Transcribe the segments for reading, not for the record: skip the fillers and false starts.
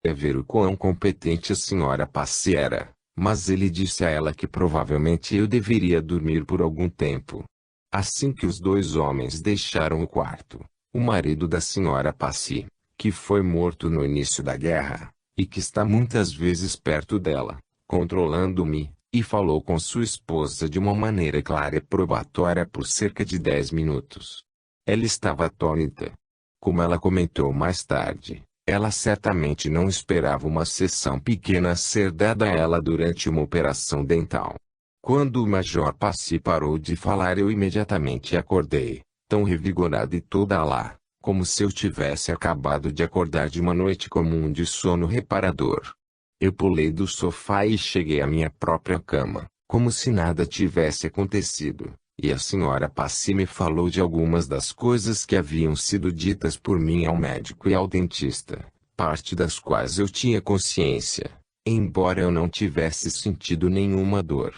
É ver o quão competente a senhora Passy era, mas ele disse a ela que provavelmente eu deveria dormir por algum tempo. Assim que os dois homens deixaram o quarto, o marido da senhora Passy, que foi morto no início da guerra, e que está muitas vezes perto dela, controlando-me, e falou com sua esposa de uma maneira clara e probatória por cerca de 10 minutos. Ela estava atônita. Como ela comentou mais tarde, ela certamente não esperava uma sessão pequena a ser dada a ela durante uma operação dental. Quando o Major Passy parou de falar, eu imediatamente acordei, tão revigorado e toda lá, como se eu tivesse acabado de acordar de uma noite comum de sono reparador. Eu pulei do sofá e cheguei à minha própria cama, como se nada tivesse acontecido, e a senhora Passy me falou de algumas das coisas que haviam sido ditas por mim ao médico e ao dentista, parte das quais eu tinha consciência, embora eu não tivesse sentido nenhuma dor.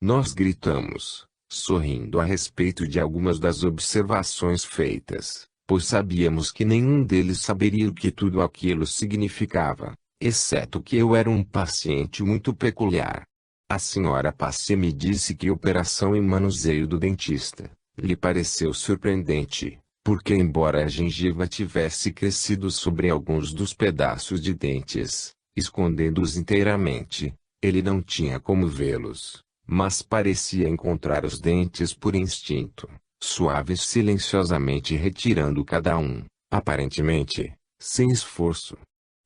Nós gritamos, sorrindo a respeito de algumas das observações feitas, pois sabíamos que nenhum deles saberia o que tudo aquilo significava, exceto que eu era um paciente muito peculiar. A senhora Passy me disse que a operação em manuseio do dentista lhe pareceu surpreendente, porque embora a gengiva tivesse crescido sobre alguns dos pedaços de dentes, escondendo-os inteiramente, ele não tinha como vê-los, mas parecia encontrar os dentes por instinto, suaves silenciosamente retirando cada um, aparentemente, sem esforço.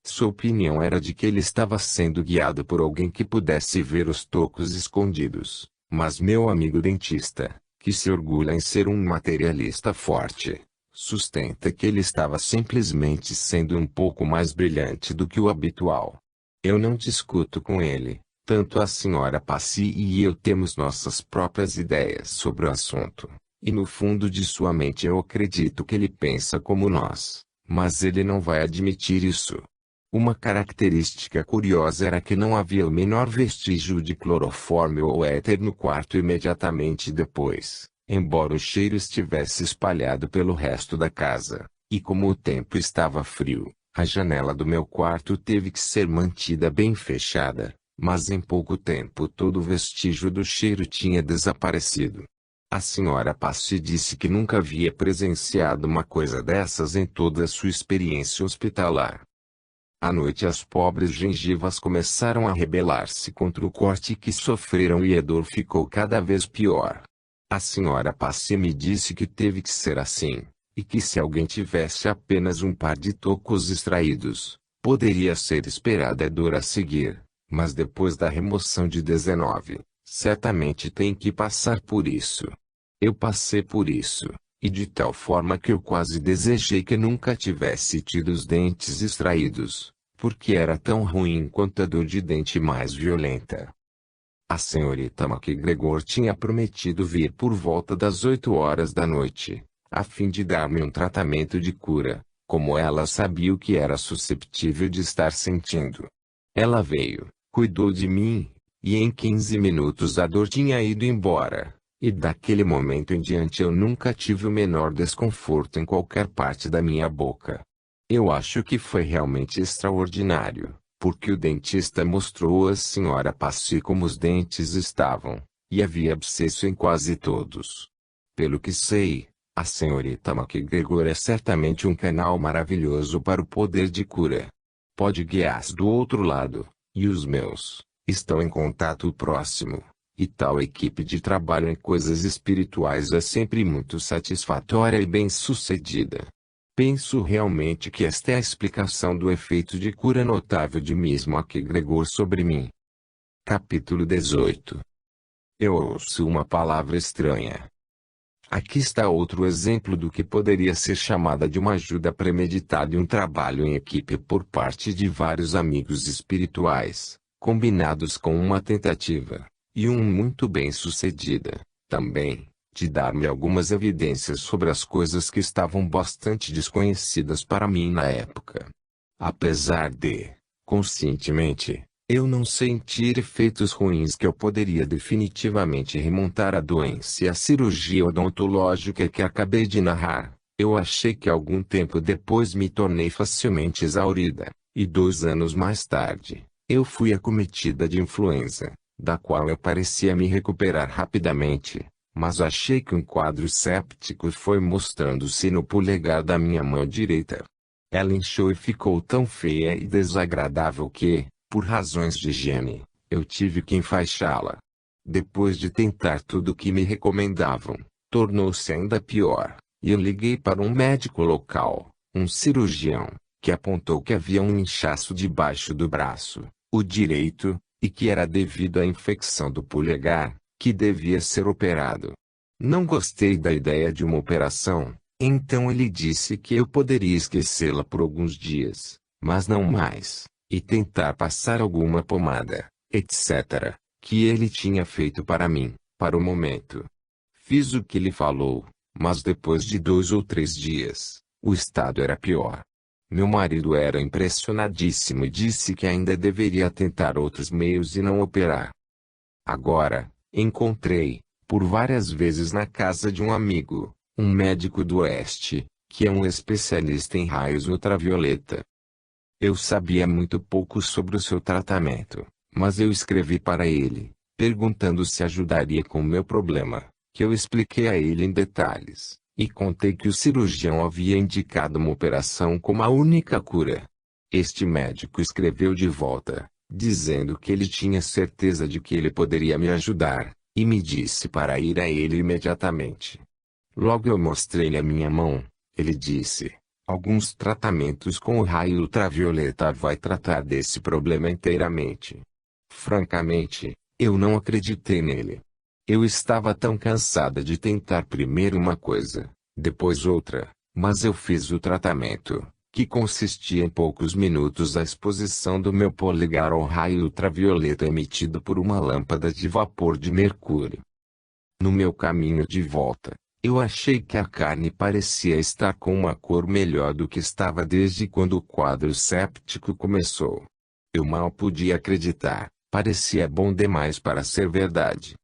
Sua opinião era de que ele estava sendo guiado por alguém que pudesse ver os tocos escondidos, mas meu amigo dentista, que se orgulha em ser um materialista forte, sustenta que ele estava simplesmente sendo um pouco mais brilhante do que o habitual. Eu não discuto com ele, tanto a senhora Passy e eu temos nossas próprias ideias sobre o assunto, e no fundo de sua mente eu acredito que ele pensa como nós, mas ele não vai admitir isso. Uma característica curiosa era que não havia o menor vestígio de clorofórmio ou éter no quarto imediatamente depois, embora o cheiro estivesse espalhado pelo resto da casa, e como o tempo estava frio, a janela do meu quarto teve que ser mantida bem fechada, mas em pouco tempo todo o vestígio do cheiro tinha desaparecido. A senhora Passy disse que nunca havia presenciado uma coisa dessas em toda a sua experiência hospitalar. À noite as pobres gengivas começaram a rebelar-se contra o corte que sofreram e a dor ficou cada vez pior. A senhora Passy me disse que teve que ser assim, e que se alguém tivesse apenas um par de tocos extraídos, poderia ser esperada a dor a seguir, mas depois da remoção de 19, certamente tem que passar por isso. Eu passei por isso, e de tal forma que eu quase desejei que nunca tivesse tido os dentes extraídos, porque era tão ruim quanto a dor de dente mais violenta. A senhorita MacGregor tinha prometido vir por volta das 8 horas da noite, a fim de dar-me um tratamento de cura, como ela sabia o que era susceptível de estar sentindo. Ela veio, cuidou de mim, e em 15 minutos a dor tinha ido embora. E daquele momento em diante eu nunca tive o menor desconforto em qualquer parte da minha boca. Eu acho que foi realmente extraordinário, porque o dentista mostrou à senhora Passy como os dentes estavam, e havia abscesso em quase todos. Pelo que sei, a senhorita MacGregor é certamente um canal maravilhoso para o poder de cura. Pode guiar-se do outro lado, e os meus estão em contato próximo. E tal equipe de trabalho em coisas espirituais é sempre muito satisfatória e bem-sucedida. Penso realmente que esta é a explicação do efeito de cura notável de Miss MacGregor sobre mim. Capítulo 18. Eu ouço uma palavra estranha. Aqui está outro exemplo do que poderia ser chamada de uma ajuda premeditada e um trabalho em equipe por parte de vários amigos espirituais, combinados com uma tentativa, e muito bem-sucedida, também, de dar-me algumas evidências sobre as coisas que estavam bastante desconhecidas para mim na época. Apesar de, conscientemente, eu não sentir efeitos ruins que eu poderia definitivamente remontar à doença e à cirurgia odontológica que acabei de narrar, eu achei que algum tempo depois me tornei facilmente exaurida, E 2 anos mais tarde, eu fui acometida de influenza, da qual eu parecia me recuperar rapidamente, mas achei que um quadro séptico foi mostrando-se no polegar da minha mão direita. Ela inchou e ficou tão feia e desagradável que, por razões de higiene, eu tive que enfaixá-la. Depois de tentar tudo o que me recomendavam, tornou-se ainda pior, e eu liguei para um médico local, um cirurgião, que apontou que havia um inchaço debaixo do braço, o direito, e que era devido à infecção do polegar, que devia ser operado. Não gostei da ideia de uma operação, então ele disse que eu poderia esquecê-la por alguns dias, mas não mais, e tentar passar alguma pomada, etc., que ele tinha feito para mim, para o momento. Fiz o que ele falou, mas depois de 2 ou 3 dias, o estado era pior. Meu marido era impressionadíssimo e disse que ainda deveria tentar outros meios e não operar. Agora, encontrei, por várias vezes na casa de um amigo, um médico do Oeste, que é um especialista em raios ultravioleta. Eu sabia muito pouco sobre o seu tratamento, mas eu escrevi para ele, perguntando se ajudaria com o meu problema, que eu expliquei a ele em detalhes, e contei que o cirurgião havia indicado uma operação como a única cura. Este médico escreveu de volta, dizendo que ele tinha certeza de que ele poderia me ajudar, e me disse para ir a ele imediatamente. Logo eu mostrei-lhe a minha mão. Ele disse: alguns tratamentos com o raio ultravioleta vai tratar desse problema inteiramente. Francamente, eu não acreditei nele. Eu estava tão cansada de tentar primeiro uma coisa, depois outra, mas eu fiz o tratamento, que consistia em poucos minutos a exposição do meu polegar ao raio ultravioleta emitido por uma lâmpada de vapor de mercúrio. No meu caminho de volta, eu achei que a carne parecia estar com uma cor melhor do que estava desde quando o quadro séptico começou. Eu mal podia acreditar, parecia bom demais para ser verdade.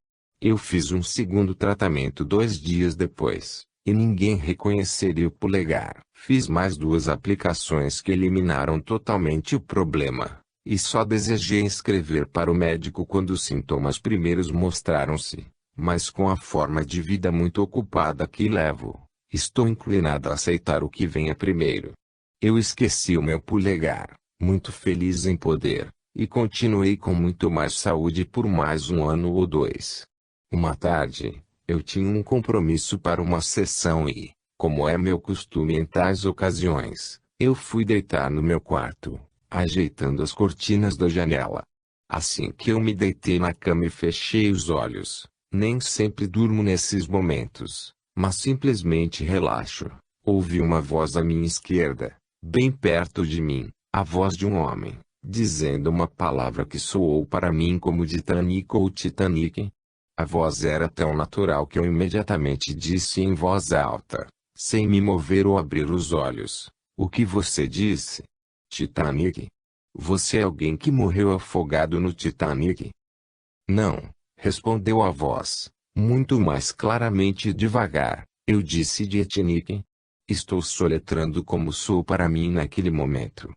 Eu fiz um segundo tratamento 2 dias depois, e ninguém reconheceria o polegar. Fiz mais 2 aplicações que eliminaram totalmente o problema, e só desejei escrever para o médico quando os sintomas primeiros mostraram-se. Mas com a forma de vida muito ocupada que levo, estou inclinado a aceitar o que venha primeiro. Eu esqueci o meu polegar, muito feliz em poder, e continuei com muito mais saúde por mais 1 ano ou 2. Uma tarde, eu tinha um compromisso para uma sessão e, como é meu costume em tais ocasiões, eu fui deitar no meu quarto, ajeitando as cortinas da janela. Assim que eu me deitei na cama e fechei os olhos, nem sempre durmo nesses momentos, mas simplesmente relaxo. Ouvi uma voz à minha esquerda, bem perto de mim, a voz de um homem, dizendo uma palavra que soou para mim como Titanic ou Titanic. A voz era tão natural que eu imediatamente disse em voz alta, sem me mover ou abrir os olhos: o que você disse? Titanic? Você é alguém que morreu afogado no Titanic? Não. Respondeu a voz, muito mais claramente e devagar. Eu disse Titanic. Estou soletrando como sou para mim naquele momento.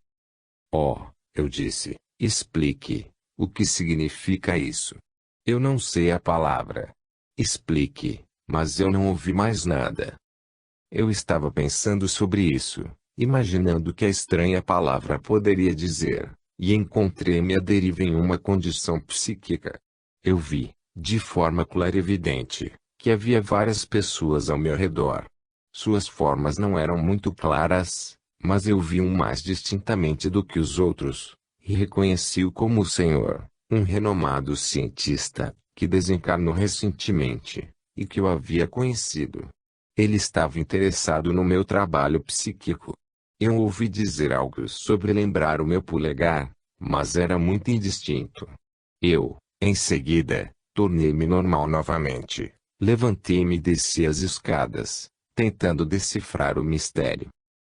Oh, eu disse, explique. O que significa isso? Eu não sei a palavra. Explique, mas eu não ouvi mais nada. Eu estava pensando sobre isso, imaginando o que a estranha palavra poderia dizer, e encontrei-me à deriva em uma condição psíquica. Eu vi, de forma clarividente, que havia várias pessoas ao meu redor. Suas formas não eram muito claras, mas eu vi um mais distintamente do que os outros, e reconheci-o como o senhor, um renomado cientista, que desencarnou recentemente, e que eu havia conhecido. Ele estava interessado no meu trabalho psíquico. Eu ouvi dizer algo sobre lembrar o meu polegar, mas era muito indistinto. Em seguida, tornei-me normal novamente. Levantei-me e desci as escadas, tentando decifrar o mistério.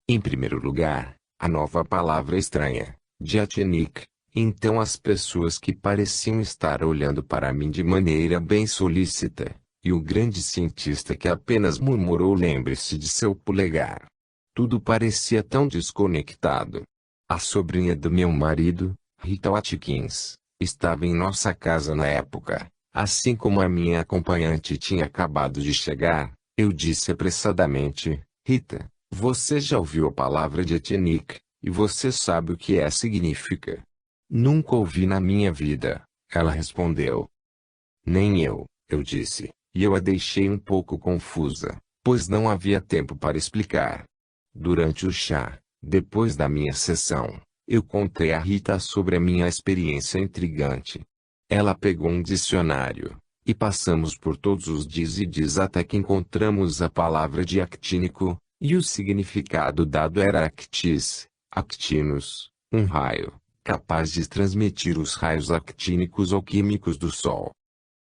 Em primeiro lugar, a nova palavra estranha, Titanic. Então as pessoas que pareciam estar olhando para mim de maneira bem solícita, e o grande cientista que apenas murmurou: lembre-se de seu polegar. Tudo parecia tão desconectado. A sobrinha do meu marido, Rita Watkins, estava em nossa casa na época. Assim como a minha acompanhante tinha acabado de chegar, eu disse apressadamente: Rita, você já ouviu a palavra de Etinique, e você sabe o que significa? Nunca ouvi na minha vida, ela respondeu. Nem eu disse, e eu a deixei um pouco confusa, pois não havia tempo para explicar. Durante o chá, depois da minha sessão, eu contei a Rita sobre a minha experiência intrigante. Ela pegou um dicionário, e passamos por todos os dias e dias até que encontramos a palavra de actínico, e o significado dado era actis, actinos, um raio, capaz de transmitir os raios actínicos ou químicos do Sol.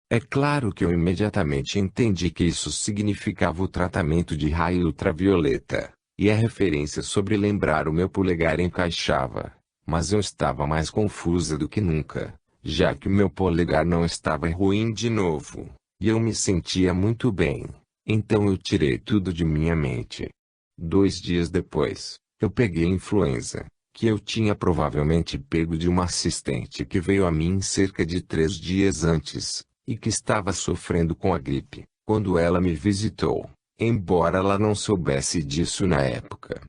É claro que eu imediatamente entendi que isso significava o tratamento de raio ultravioleta, e a referência sobre lembrar o meu polegar encaixava, mas eu estava mais confusa do que nunca, já que o meu polegar não estava ruim de novo, e eu me sentia muito bem, então eu tirei tudo de minha mente. 2 dias depois, eu peguei influenza, que eu tinha provavelmente pego de uma assistente que veio a mim cerca de 3 dias antes, e que estava sofrendo com a gripe, quando ela me visitou, embora ela não soubesse disso na época.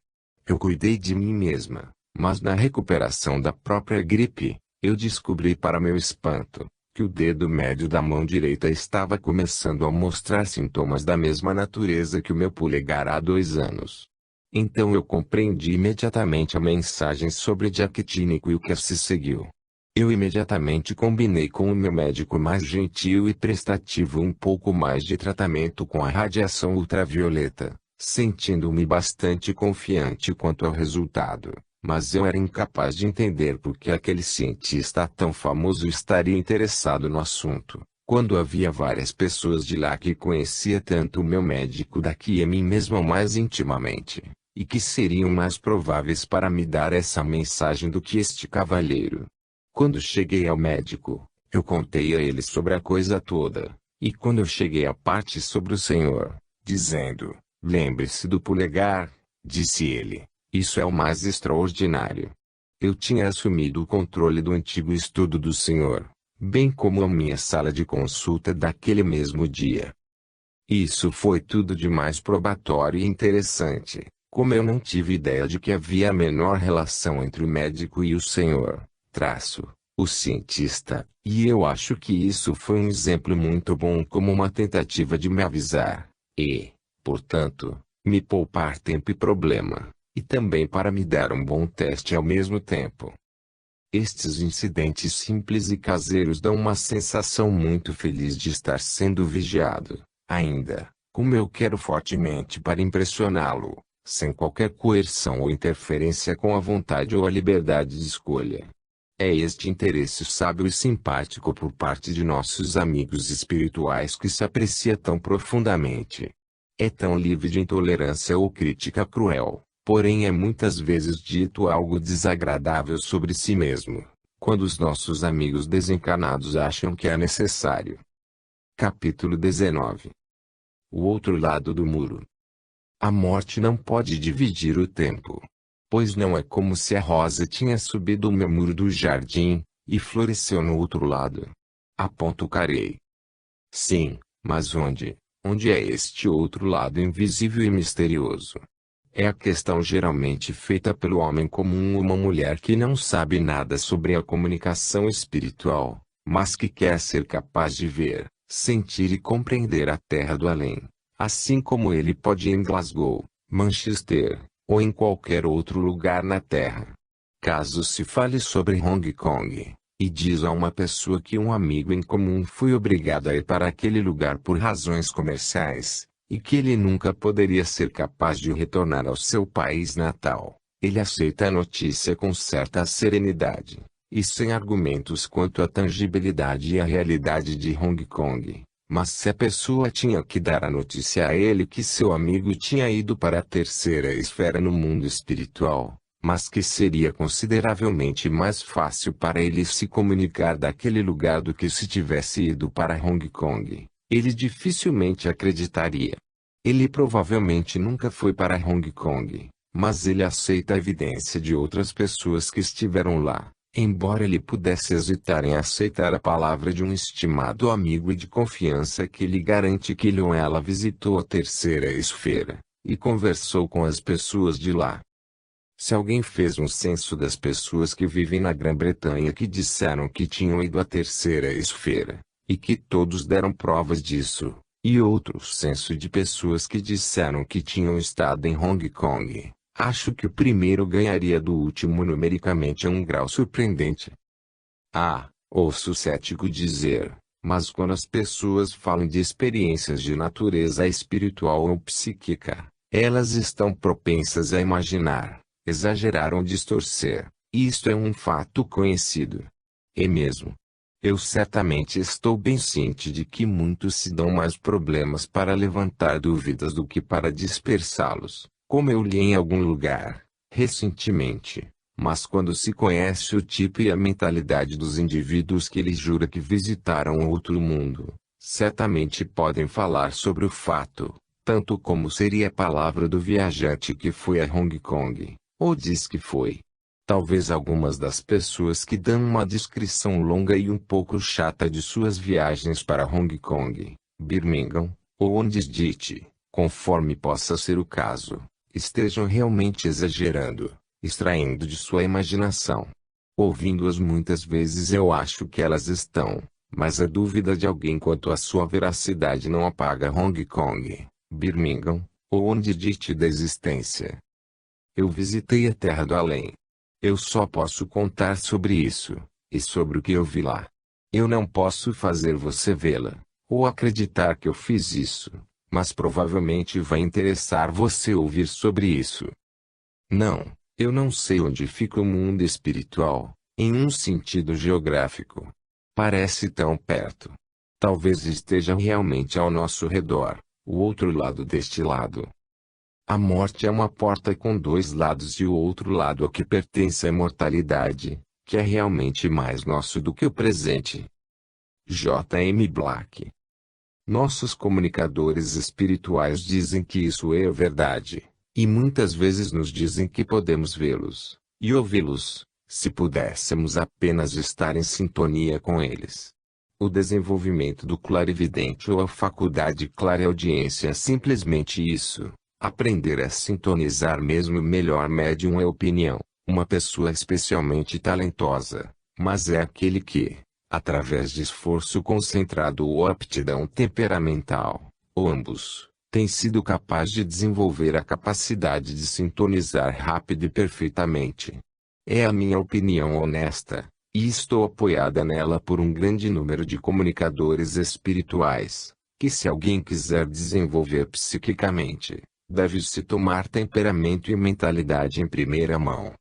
Eu cuidei de mim mesma, mas na recuperação da própria gripe, eu descobri para meu espanto, que o dedo médio da mão direita estava começando a mostrar sintomas da mesma natureza que o meu polegar há 2 anos. Então eu compreendi imediatamente a mensagem sobre diactínico e o que se seguiu. Eu imediatamente combinei com o meu médico mais gentil e prestativo um pouco mais de tratamento com a radiação ultravioleta, sentindo-me bastante confiante quanto ao resultado, mas eu era incapaz de entender por que aquele cientista tão famoso estaria interessado no assunto, quando havia várias pessoas de lá que conhecia tanto o meu médico daqui e a mim mesmo mais intimamente, e que seriam mais prováveis para me dar essa mensagem do que este cavalheiro. Quando cheguei ao médico, eu contei a ele sobre a coisa toda, e quando eu cheguei à parte sobre o senhor, dizendo, lembre-se do polegar, disse ele, isso é o mais extraordinário. Eu tinha assumido o controle do antigo estudo do senhor, bem como a minha sala de consulta daquele mesmo dia. Isso foi tudo de mais probatório e interessante, como eu não tive ideia de que havia a menor relação entre o médico e o senhor, o cientista, e eu acho que isso foi um exemplo muito bom como uma tentativa de me avisar, e, portanto, me poupar tempo e problema, e também para me dar um bom teste ao mesmo tempo. Estes incidentes simples e caseiros dão uma sensação muito feliz de estar sendo vigiado, ainda, como eu quero fortemente para impressioná-lo, sem qualquer coerção ou interferência com a vontade ou a liberdade de escolha. É este interesse sábio e simpático por parte de nossos amigos espirituais que se aprecia tão profundamente. É tão livre de intolerância ou crítica cruel, porém é muitas vezes dito algo desagradável sobre si mesmo, quando os nossos amigos desencarnados acham que é necessário. Capítulo 19. O outro lado do muro. A morte não pode dividir o tempo. Pois não é como se a rosa tinha subido o meu muro do jardim, e floresceu no outro lado. Apontarei. Sim, mas onde? Onde é este outro lado invisível e misterioso? É a questão geralmente feita pelo homem comum ou uma mulher que não sabe nada sobre a comunicação espiritual, mas que quer ser capaz de ver, sentir e compreender a terra do além, assim como ele pode em Glasgow, Manchester, ou em qualquer outro lugar na Terra. Caso se fale sobre Hong Kong, e diz a uma pessoa que um amigo em comum foi obrigado a ir para aquele lugar por razões comerciais, e que ele nunca poderia ser capaz de retornar ao seu país natal, ele aceita a notícia com certa serenidade, e sem argumentos quanto à tangibilidade e à realidade de Hong Kong. Mas se a pessoa tinha que dar a notícia a ele que seu amigo tinha ido para a terceira esfera no mundo espiritual, mas que seria consideravelmente mais fácil para ele se comunicar daquele lugar do que se tivesse ido para Hong Kong, ele dificilmente acreditaria. Ele provavelmente nunca foi para Hong Kong, mas ele aceita a evidência de outras pessoas que estiveram lá, embora ele pudesse hesitar em aceitar a palavra de um estimado amigo e de confiança que lhe garante que ele ou ela visitou a terceira esfera, e conversou com as pessoas de lá. Se alguém fez um censo das pessoas que vivem na Grã-Bretanha que disseram que tinham ido à terceira esfera, e que todos deram provas disso, e outro censo de pessoas que disseram que tinham estado em Hong Kong, acho que o primeiro ganharia do último numericamente a um grau surpreendente. Ouço o cético dizer, mas quando as pessoas falam de experiências de natureza espiritual ou psíquica, elas estão propensas a imaginar, exagerar ou distorcer. Isto é um fato conhecido. É mesmo. Eu certamente estou bem ciente de que muitos se dão mais problemas para levantar dúvidas do que para dispersá-los, como eu li em algum lugar, recentemente. Mas quando se conhece o tipo e a mentalidade dos indivíduos que lhes jura que visitaram outro mundo, certamente podem falar sobre o fato, tanto como seria a palavra do viajante que foi a Hong Kong, ou diz que foi. Talvez algumas das pessoas que dão uma descrição longa e um pouco chata de suas viagens para Hong Kong, Birmingham, ou Onderdite, conforme possa ser o caso, estejam realmente exagerando, extraindo de sua imaginação. Ouvindo-as muitas vezes eu acho que elas estão, mas a dúvida de alguém quanto à sua veracidade não apaga Hong Kong, Birmingham, ou Onderdite da existência. Eu visitei a Terra do Além. Eu só posso contar sobre isso, e sobre o que eu vi lá. Eu não posso fazer você vê-la, ou acreditar que eu fiz isso, mas provavelmente vai interessar você ouvir sobre isso. Não, eu não sei onde fica o mundo espiritual, em um sentido geográfico. Parece tão perto. Talvez esteja realmente ao nosso redor, o outro lado deste lado. A morte é uma porta com dois lados e o outro lado a que pertence a imortalidade, que é realmente mais nosso do que o presente. J. M. Black. Nossos comunicadores espirituais dizem que isso é verdade, e muitas vezes nos dizem que podemos vê-los, e ouvi-los, se pudéssemos apenas estar em sintonia com eles. O desenvolvimento do clarividente ou a faculdade clareaudiência é simplesmente isso. Aprender a sintonizar mesmo o melhor médium é opinião, uma pessoa especialmente talentosa, mas é aquele que, através de esforço concentrado ou aptidão temperamental, ou ambos, tem sido capaz de desenvolver a capacidade de sintonizar rápido e perfeitamente. É a minha opinião honesta, e estou apoiada nela por um grande número de comunicadores espirituais, que se alguém quiser desenvolver psiquicamente, deve-se tomar temperamento e mentalidade em primeira mão.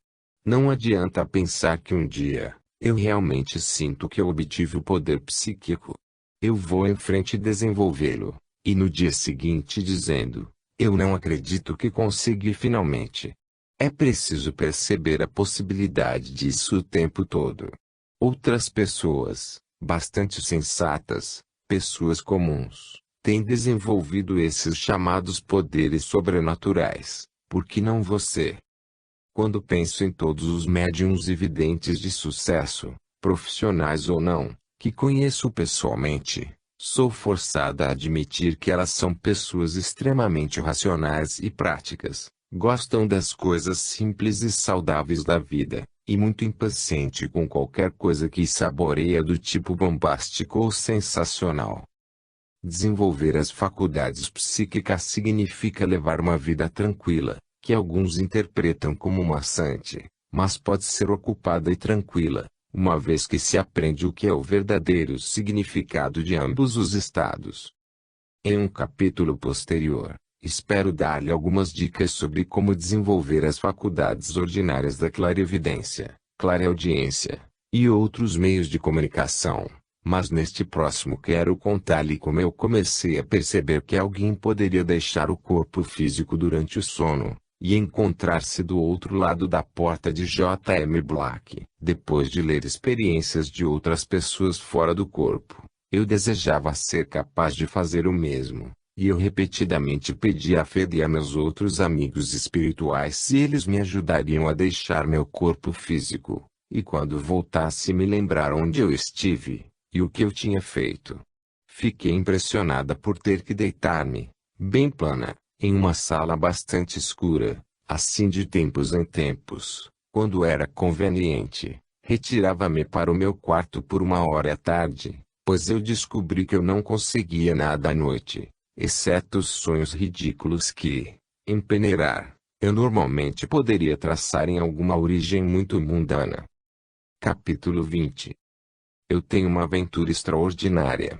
Não adianta pensar que um dia, eu realmente sinto que eu obtive o poder psíquico. Eu vou em frente e desenvolvê-lo, e no dia seguinte dizendo, eu não acredito que consegui finalmente. É preciso perceber a possibilidade disso o tempo todo. Outras pessoas, bastante sensatas, pessoas comuns, tem desenvolvido esses chamados poderes sobrenaturais, por que não você? Quando penso em todos os médiuns e videntes de sucesso, profissionais ou não, que conheço pessoalmente, sou forçada a admitir que elas são pessoas extremamente racionais e práticas, gostam das coisas simples e saudáveis da vida, e muito impaciente com qualquer coisa que saboreia do tipo bombástico ou sensacional. Desenvolver as faculdades psíquicas significa levar uma vida tranquila, que alguns interpretam como maçante, mas pode ser ocupada e tranquila, uma vez que se aprende o que é o verdadeiro significado de ambos os estados. Em um capítulo posterior, espero dar-lhe algumas dicas sobre como desenvolver as faculdades ordinárias da clarividência, clareaudiência, e outros meios de comunicação. Mas neste próximo quero contar-lhe como eu comecei a perceber que alguém poderia deixar o corpo físico durante o sono, e encontrar-se do outro lado da porta de J. M. Black. Depois de ler experiências de outras pessoas fora do corpo, eu desejava ser capaz de fazer o mesmo, E eu repetidamente pedi a Fede e a meus outros amigos espirituais se eles me ajudariam a deixar meu corpo físico, e quando voltasse me lembrar onde eu estive, e o que eu tinha feito. Fiquei impressionada por ter que deitar-me, bem plana, em uma sala bastante escura, assim de tempos em tempos, quando era conveniente, retirava-me para o meu quarto por 1 hora à tarde, pois eu descobri que eu não conseguia nada à noite, exceto os sonhos ridículos que, em peneirar, eu normalmente poderia traçar em alguma origem muito mundana. Capítulo 20. Eu tenho uma aventura extraordinária.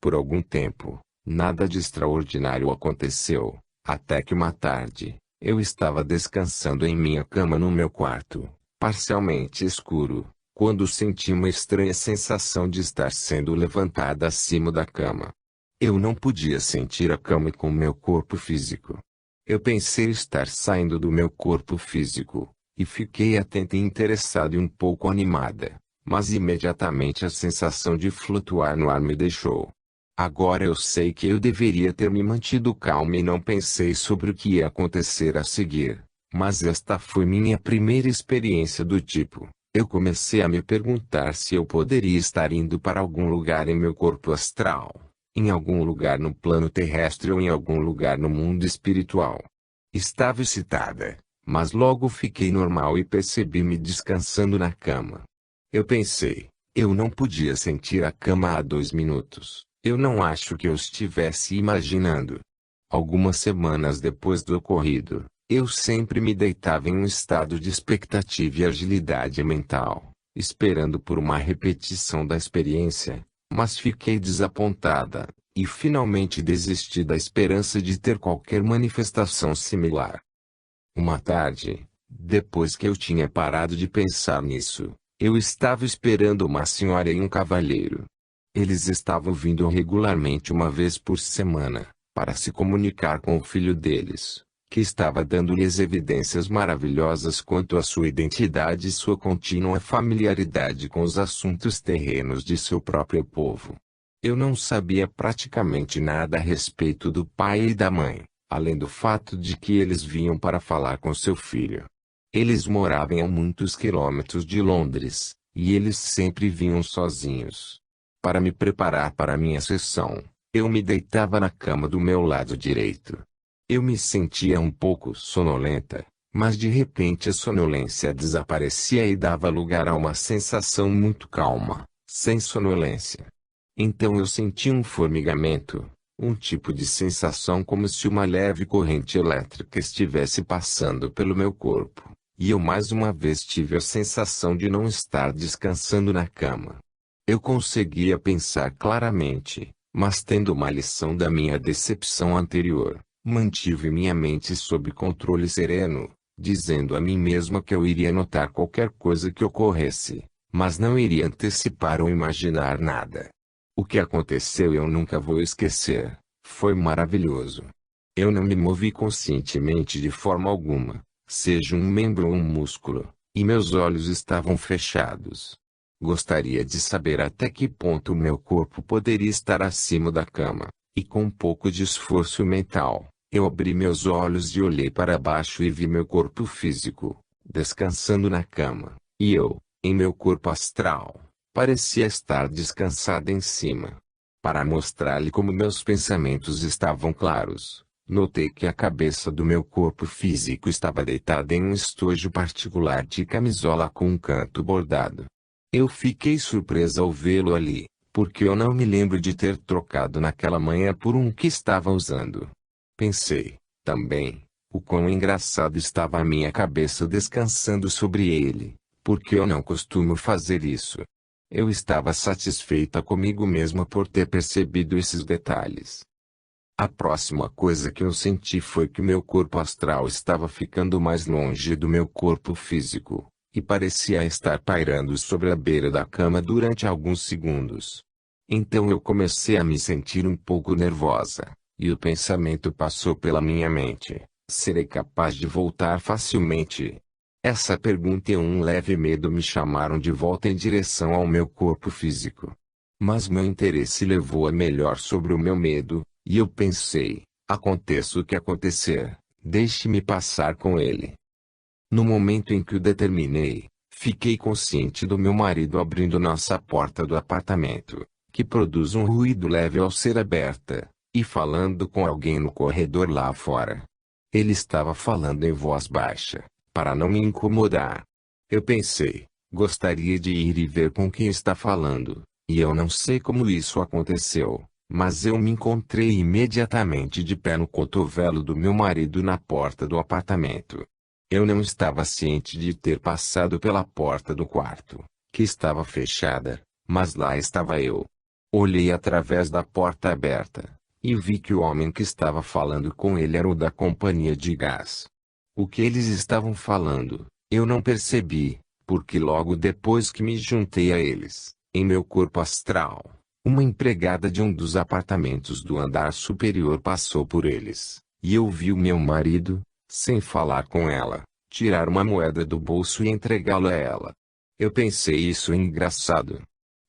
Por algum tempo, nada de extraordinário aconteceu, até que uma tarde, eu estava descansando em minha cama no meu quarto, parcialmente escuro, quando senti uma estranha sensação de estar sendo levantada acima da cama. Eu não podia sentir a cama com meu corpo físico. Eu pensei estar saindo do meu corpo físico, e fiquei atenta e interessada e um pouco animada, mas imediatamente a sensação de flutuar no ar me deixou. Agora eu sei que eu deveria ter me mantido calma e não pensei sobre o que ia acontecer a seguir, mas esta foi minha primeira experiência do tipo. Eu comecei a me perguntar se eu poderia estar indo para algum lugar em meu corpo astral, em algum lugar no plano terrestre ou em algum lugar no mundo espiritual. Estava excitada, mas logo fiquei normal e percebi-me descansando na cama. Eu pensei, eu não podia sentir a cama há 2 minutos. Eu não acho que eu estivesse imaginando. Algumas semanas depois do ocorrido, eu sempre me deitava em um estado de expectativa e agilidade mental, esperando por uma repetição da experiência, mas fiquei desapontada, e finalmente desisti da esperança de ter qualquer manifestação similar. Uma tarde, depois que eu tinha parado de pensar nisso, eu estava esperando uma senhora e um cavalheiro. Eles estavam vindo regularmente 1 vez por semana, para se comunicar com o filho deles, que estava dando-lhes evidências maravilhosas quanto à sua identidade e sua contínua familiaridade com os assuntos terrenos de seu próprio povo. Eu não sabia praticamente nada a respeito do pai e da mãe, além do fato de que eles vinham para falar com seu filho. Eles moravam a muitos quilômetros de Londres, e eles sempre vinham sozinhos. Para me preparar para minha sessão, eu me deitava na cama do meu lado direito. Eu me sentia um pouco sonolenta, mas de repente a sonolência desaparecia e dava lugar a uma sensação muito calma, sem sonolência. Então eu senti um formigamento, um tipo de sensação como se uma leve corrente elétrica estivesse passando pelo meu corpo, e eu mais uma vez tive a sensação de não estar descansando na cama. Eu conseguia pensar claramente, mas tendo uma lição da minha decepção anterior, mantive minha mente sob controle sereno, dizendo a mim mesma que eu iria notar qualquer coisa que ocorresse, mas não iria antecipar ou imaginar nada. O que aconteceu eu nunca vou esquecer, foi maravilhoso. Eu não me movi conscientemente de forma alguma, seja um membro ou um músculo, e meus olhos estavam fechados. Gostaria de saber até que ponto o meu corpo poderia estar acima da cama, e com um pouco de esforço mental, eu abri meus olhos e olhei para baixo e vi meu corpo físico, descansando na cama, e eu, em meu corpo astral, parecia estar descansada em cima. Para mostrar-lhe como meus pensamentos estavam claros, notei que a cabeça do meu corpo físico estava deitada em um estojo particular de camisola com um canto bordado. Eu fiquei surpresa ao vê-lo ali, porque eu não me lembro de ter trocado naquela manhã por um que estava usando. Pensei, também, o quão engraçado estava a minha cabeça descansando sobre ele, porque eu não costumo fazer isso. Eu estava satisfeita comigo mesma por ter percebido esses detalhes. A próxima coisa que eu senti foi que meu corpo astral estava ficando mais longe do meu corpo físico, e parecia estar pairando sobre a beira da cama durante alguns segundos. Então eu comecei a me sentir um pouco nervosa, e o pensamento passou pela minha mente: serei capaz de voltar facilmente? Essa pergunta e um leve medo me chamaram de volta em direção ao meu corpo físico. Mas meu interesse levou a melhor sobre o meu medo, E eu pensei, aconteça o que acontecer, deixe-me passar com ele. No momento em que o determinei, fiquei consciente do meu marido abrindo nossa porta do apartamento, que produz um ruído leve ao ser aberta, e falando com alguém no corredor lá fora. Ele estava falando em voz baixa, para não me incomodar. Eu pensei, gostaria de ir e ver com quem está falando, e eu não sei como isso aconteceu, mas eu me encontrei imediatamente de pé no cotovelo do meu marido na porta do apartamento. Eu não estava ciente de ter passado pela porta do quarto, que estava fechada, mas lá estava eu. Olhei através da porta aberta, e vi que o homem que estava falando com ele era o da companhia de gás. O que eles estavam falando, eu não percebi, porque logo depois que me juntei a eles, em meu corpo astral, uma empregada de um dos apartamentos do andar superior passou por eles, e eu vi o meu marido, sem falar com ela, tirar uma moeda do bolso e entregá-la a ela. Eu pensei isso é engraçado.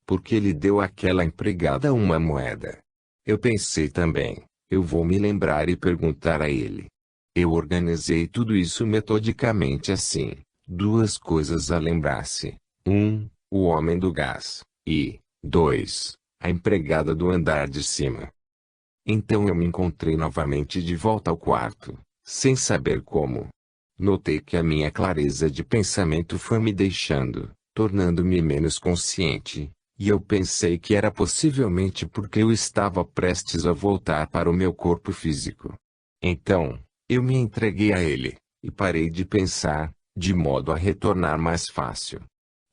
Porque ele deu àquela empregada uma moeda. Eu pensei também, eu vou me lembrar e perguntar a ele. Eu organizei tudo isso metodicamente assim, duas coisas a lembrar-se. O homem do gás, e, 2, a empregada do andar de cima. Então eu me encontrei novamente de volta ao quarto, sem saber como. Notei que a minha clareza de pensamento foi me deixando, tornando-me menos consciente, e eu pensei que era possivelmente porque eu estava prestes a voltar para o meu corpo físico. Então, eu me entreguei a ele, e parei de pensar, de modo a retornar mais fácil.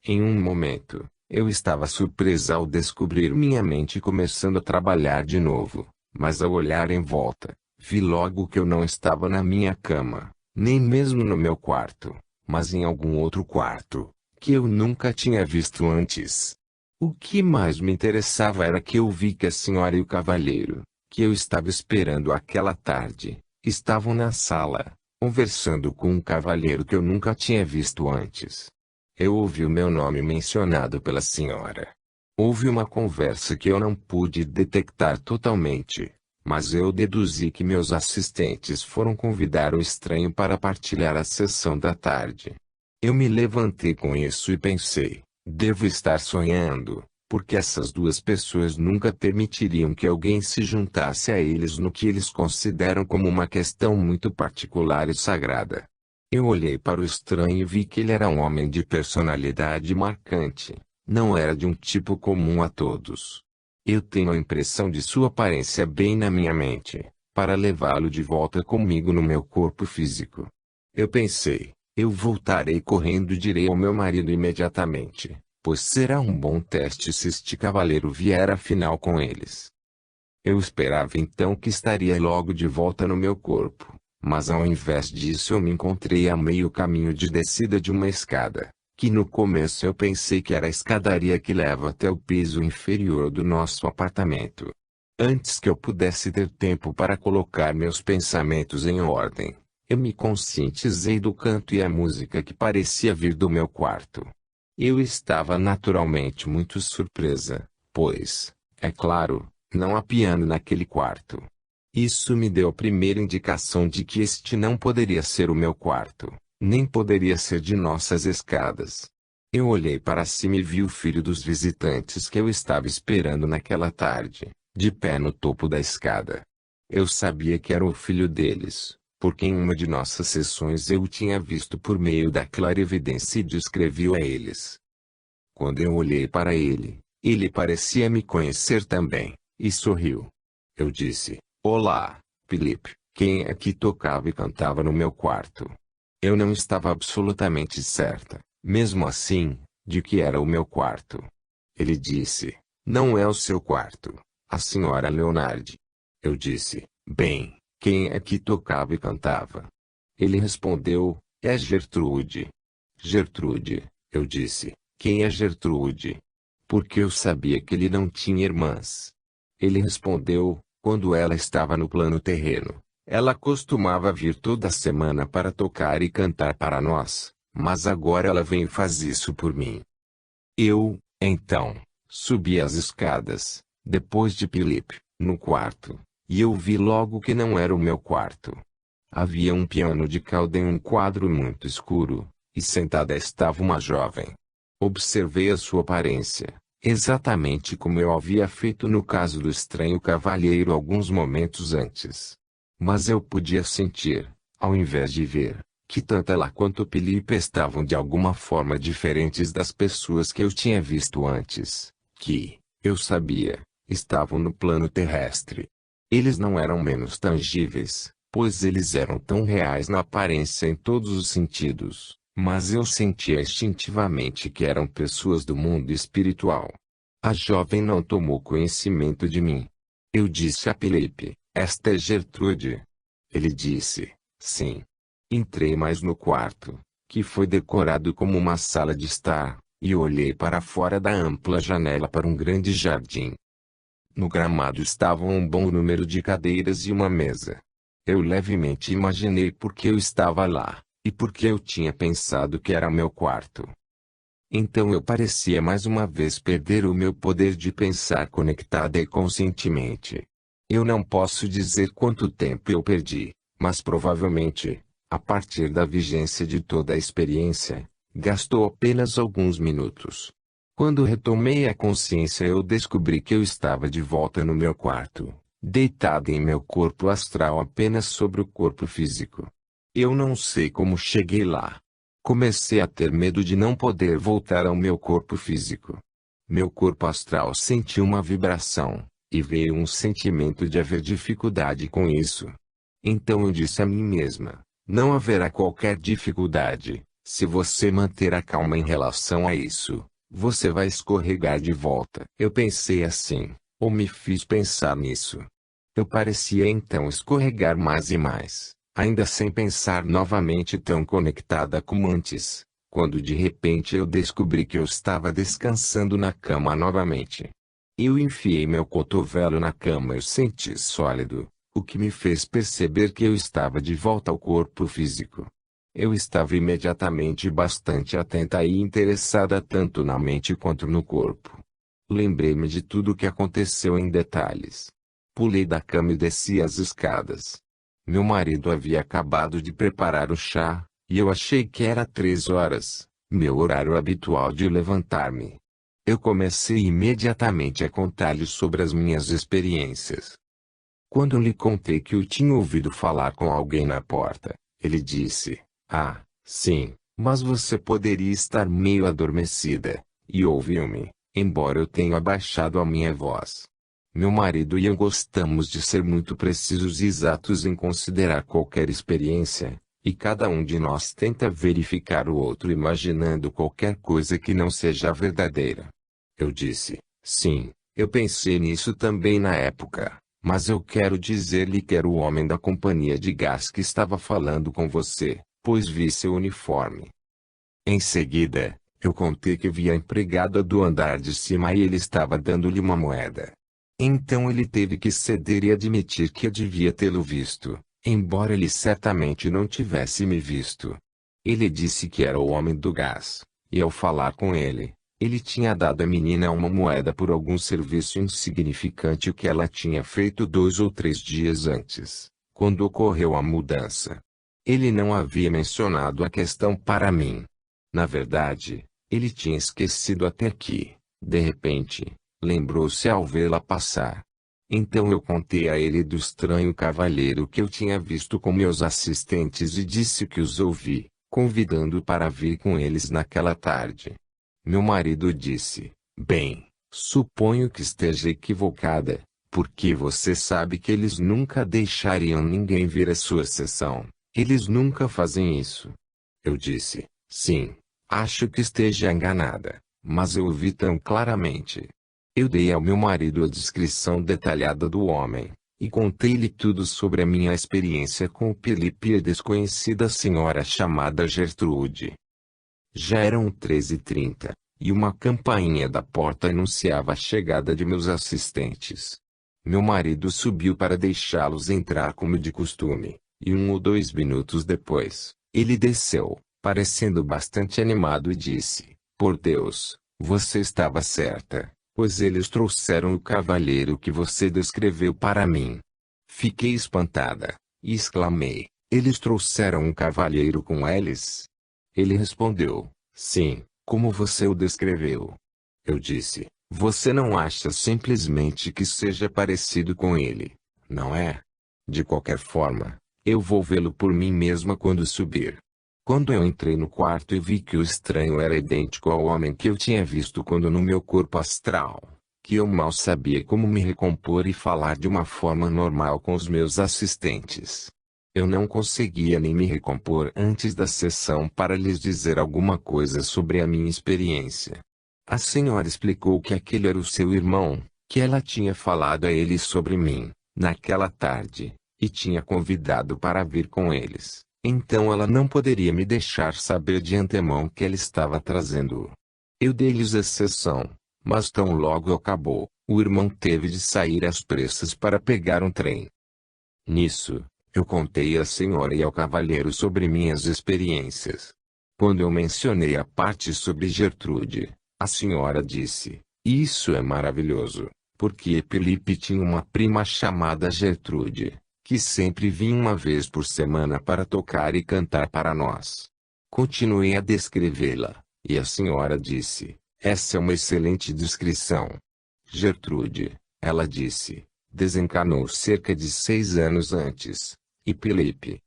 Em um momento, eu estava surpresa ao descobrir minha mente começando a trabalhar de novo, mas ao olhar em volta, vi logo que eu não estava na minha cama, nem mesmo no meu quarto, mas em algum outro quarto, que eu nunca tinha visto antes. O que mais me interessava era que eu vi que a senhora e o cavalheiro, que eu estava esperando aquela tarde, estavam na sala, conversando com um cavalheiro que eu nunca tinha visto antes. Eu ouvi o meu nome mencionado pela senhora. Houve uma conversa que eu não pude detectar totalmente, mas eu deduzi que meus assistentes foram convidar o estranho para partilhar a sessão da tarde. Eu me levantei com isso e pensei, devo estar sonhando, porque essas duas pessoas nunca permitiriam que alguém se juntasse a eles no que eles consideram como uma questão muito particular e sagrada. Eu olhei para o estranho e vi que ele era um homem de personalidade marcante, não era de um tipo comum a todos. Eu tenho a impressão de sua aparência bem na minha mente, para levá-lo de volta comigo no meu corpo físico. Eu pensei, eu voltarei correndo e direi ao meu marido imediatamente, pois será um bom teste se este cavaleiro vier afinal com eles. Eu esperava então que estaria logo de volta no meu corpo, mas ao invés disso eu me encontrei a meio caminho de descida de uma escada, que no começo eu pensei que era a escadaria que leva até o piso inferior do nosso apartamento. Antes que eu pudesse ter tempo para colocar meus pensamentos em ordem, eu me conscientizei do canto e a música que parecia vir do meu quarto. Eu estava naturalmente muito surpresa, pois, é claro, não há piano naquele quarto. Isso me deu a primeira indicação de que este não poderia ser o meu quarto, nem poderia ser de nossas escadas. Eu olhei para cima e vi o filho dos visitantes que eu estava esperando naquela tarde, de pé no topo da escada. Eu sabia que era o filho deles, porque em uma de nossas sessões eu o tinha visto por meio da clarividência e descrevi-o a eles. Quando eu olhei para ele, ele parecia me conhecer também, e sorriu. Eu disse, olá, Felipe, quem é que tocava e cantava no meu quarto? Eu não estava absolutamente certa, mesmo assim, de que era o meu quarto. Ele disse, não é o seu quarto, a senhora Leonardi. Eu disse, bem, quem é que tocava e cantava? Ele respondeu, é Gertrude. Gertrude, eu disse, quem é Gertrude? Porque eu sabia que ele não tinha irmãs. Ele respondeu, quando ela estava no plano terreno, ela costumava vir toda semana para tocar e cantar para nós, mas agora ela vem e faz isso por mim. Eu, então, subi as escadas, depois de Felipe, no quarto, e eu vi logo que não era o meu quarto. Havia um piano de cauda em um quadro muito escuro, e sentada estava uma jovem. Observei a sua aparência, exatamente como eu havia feito no caso do estranho cavalheiro alguns momentos antes. Mas eu podia sentir, ao invés de ver, que tanto ela quanto Felipe estavam de alguma forma diferentes das pessoas que eu tinha visto antes, que, eu sabia, estavam no plano terrestre. Eles não eram menos tangíveis, pois eles eram tão reais na aparência em todos os sentidos, mas eu sentia instintivamente que eram pessoas do mundo espiritual. A jovem não tomou conhecimento de mim. Eu disse a Felipe, esta é Gertrude. Ele disse, sim. Entrei mais no quarto, que foi decorado como uma sala de estar, e olhei para fora da ampla janela para um grande jardim. No gramado estavam um bom número de cadeiras e uma mesa. Eu levemente imaginei por que eu estava lá, e por que eu tinha pensado que era meu quarto. Então eu parecia mais uma vez perder o meu poder de pensar conectada e conscientemente. Eu não posso dizer quanto tempo eu perdi, mas provavelmente, a partir da vigência de toda a experiência, gastou apenas alguns minutos. Quando retomei a consciência, eu descobri que eu estava de volta no meu quarto, deitado em meu corpo astral apenas sobre o corpo físico. Eu não sei como cheguei lá. Comecei a ter medo de não poder voltar ao meu corpo físico. Meu corpo astral sentiu uma vibração, e veio um sentimento de haver dificuldade com isso. Então eu disse a mim mesma, não haverá qualquer dificuldade, se você manter a calma em relação a isso, você vai escorregar de volta. Eu pensei assim, ou me fiz pensar nisso. Eu parecia então escorregar mais e mais, ainda sem pensar novamente tão conectada como antes, quando de repente eu descobri que eu estava descansando na cama novamente. Eu enfiei meu cotovelo na cama e senti sólido, o que me fez perceber que eu estava de volta ao corpo físico. Eu estava imediatamente bastante atenta e interessada tanto na mente quanto no corpo. Lembrei-me de tudo o que aconteceu em detalhes. Pulei da cama e desci as escadas. Meu marido havia acabado de preparar o chá, e eu achei que era 3 horas, meu horário habitual de levantar-me. Eu comecei imediatamente a contar-lhe sobre as minhas experiências. Quando lhe contei que eu tinha ouvido falar com alguém na porta, ele disse, ah, sim, mas você poderia estar meio adormecida, e ouviu-me, embora eu tenha abaixado a minha voz. Meu marido e eu gostamos de ser muito precisos e exatos em considerar qualquer experiência, e cada um de nós tenta verificar o outro imaginando qualquer coisa que não seja verdadeira. Eu disse, sim, eu pensei nisso também na época, mas eu quero dizer-lhe que era o homem da companhia de gás que estava falando com você, pois vi seu uniforme. Em seguida, eu contei que vi a empregada do andar de cima e ele estava dando-lhe uma moeda. Então ele teve que ceder e admitir que eu devia tê-lo visto, embora ele certamente não tivesse me visto. Ele disse que era o homem do gás, e ao falar com ele, ele tinha dado à menina uma moeda por algum serviço insignificante que ela tinha feito 2 ou 3 dias antes, quando ocorreu a mudança. Ele não havia mencionado a questão para mim. Na verdade, ele tinha esquecido até que, de repente, lembrou-se ao vê-la passar. Então eu contei a ele do estranho cavalheiro que eu tinha visto com meus assistentes e disse que os ouvi, convidando-o para vir com eles naquela tarde. Meu marido disse, bem, suponho que esteja equivocada, porque você sabe que eles nunca deixariam ninguém vir à sua sessão, eles nunca fazem isso. Eu disse, sim, acho que esteja enganada, mas eu o vi tão claramente. Eu dei ao meu marido a descrição detalhada do homem, e contei-lhe tudo sobre a minha experiência com o Felipe e a desconhecida senhora chamada Gertrude. Já eram 13h30, e uma campainha da porta anunciava a chegada de meus assistentes. Meu marido subiu para deixá-los entrar como de costume, e 1 ou 2 minutos depois, ele desceu, parecendo bastante animado e disse, por Deus, você estava certa, pois eles trouxeram o cavalheiro que você descreveu para mim. Fiquei espantada, e exclamei, eles trouxeram um cavalheiro com eles? Ele respondeu, sim, como você o descreveu. Eu disse, você não acha simplesmente que seja parecido com ele, não é? De qualquer forma, eu vou vê-lo por mim mesma quando subir. Quando eu entrei no quarto e vi que o estranho era idêntico ao homem que eu tinha visto quando no meu corpo astral, que eu mal sabia como me recompor e falar de uma forma normal com os meus assistentes. Eu não conseguia nem me recompor antes da sessão para lhes dizer alguma coisa sobre a minha experiência. A senhora explicou que aquele era o seu irmão, que ela tinha falado a ele sobre mim, naquela tarde, e tinha convidado para vir com eles. Então ela não poderia me deixar saber de antemão que ela estava trazendo-o. Eu dei-lhes a sessão, mas tão logo acabou, o irmão teve de sair às pressas para pegar um trem. Nisso, eu contei à senhora e ao cavalheiro sobre minhas experiências. Quando eu mencionei a parte sobre Gertrude, a senhora disse, isso é maravilhoso, porque Felipe tinha uma prima chamada Gertrude, que sempre vinha uma vez por semana para tocar e cantar para nós. Continuei a descrevê-la, e a senhora disse, essa é uma excelente descrição. Gertrude, ela disse, desencarnou cerca de 6 anos antes, e Felipe,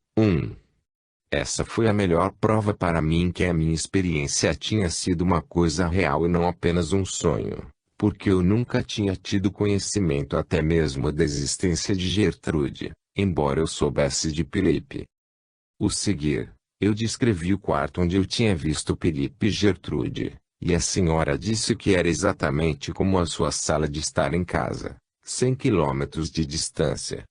Essa foi a melhor prova para mim que a minha experiência tinha sido uma coisa real e não apenas um sonho, porque eu nunca tinha tido conhecimento até mesmo da existência de Gertrude, embora eu soubesse de Felipe. O seguir, eu descrevi o quarto onde eu tinha visto Felipe e Gertrude, e a senhora disse que era exatamente como a sua sala de estar em casa, 100 quilômetros de distância.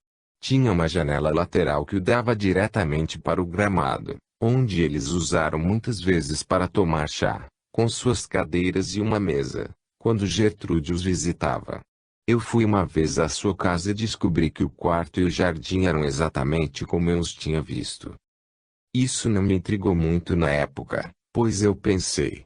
Tinha uma janela lateral que o dava diretamente para o gramado, onde eles usaram muitas vezes para tomar chá, com suas cadeiras e uma mesa, quando Gertrude os visitava. Eu fui uma vez à sua casa e descobri que o quarto e o jardim eram exatamente como eu os tinha visto. Isso não me intrigou muito na época, pois eu pensei,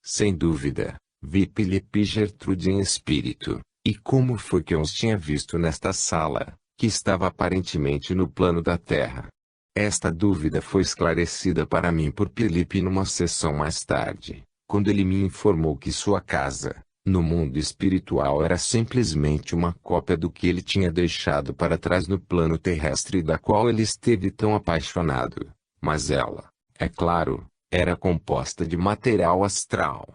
sem dúvida, vi Felipe e Gertrude em espírito, e como foi que eu os tinha visto nesta sala, que estava aparentemente no plano da Terra? Esta dúvida foi esclarecida para mim por Felipe numa sessão mais tarde, quando ele me informou que sua casa, no mundo espiritual, era simplesmente uma cópia do que ele tinha deixado para trás no plano terrestre da qual ele esteve tão apaixonado, mas ela, é claro, era composta de material astral.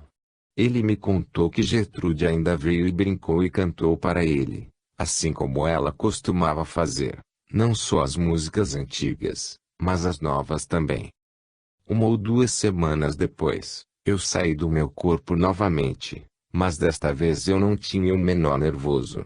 Ele me contou que Gertrude ainda veio e brincou e cantou para ele, assim como ela costumava fazer, não só as músicas antigas, mas as novas também. 1 ou 2 semanas depois, eu saí do meu corpo novamente, mas desta vez eu não tinha o menor nervoso.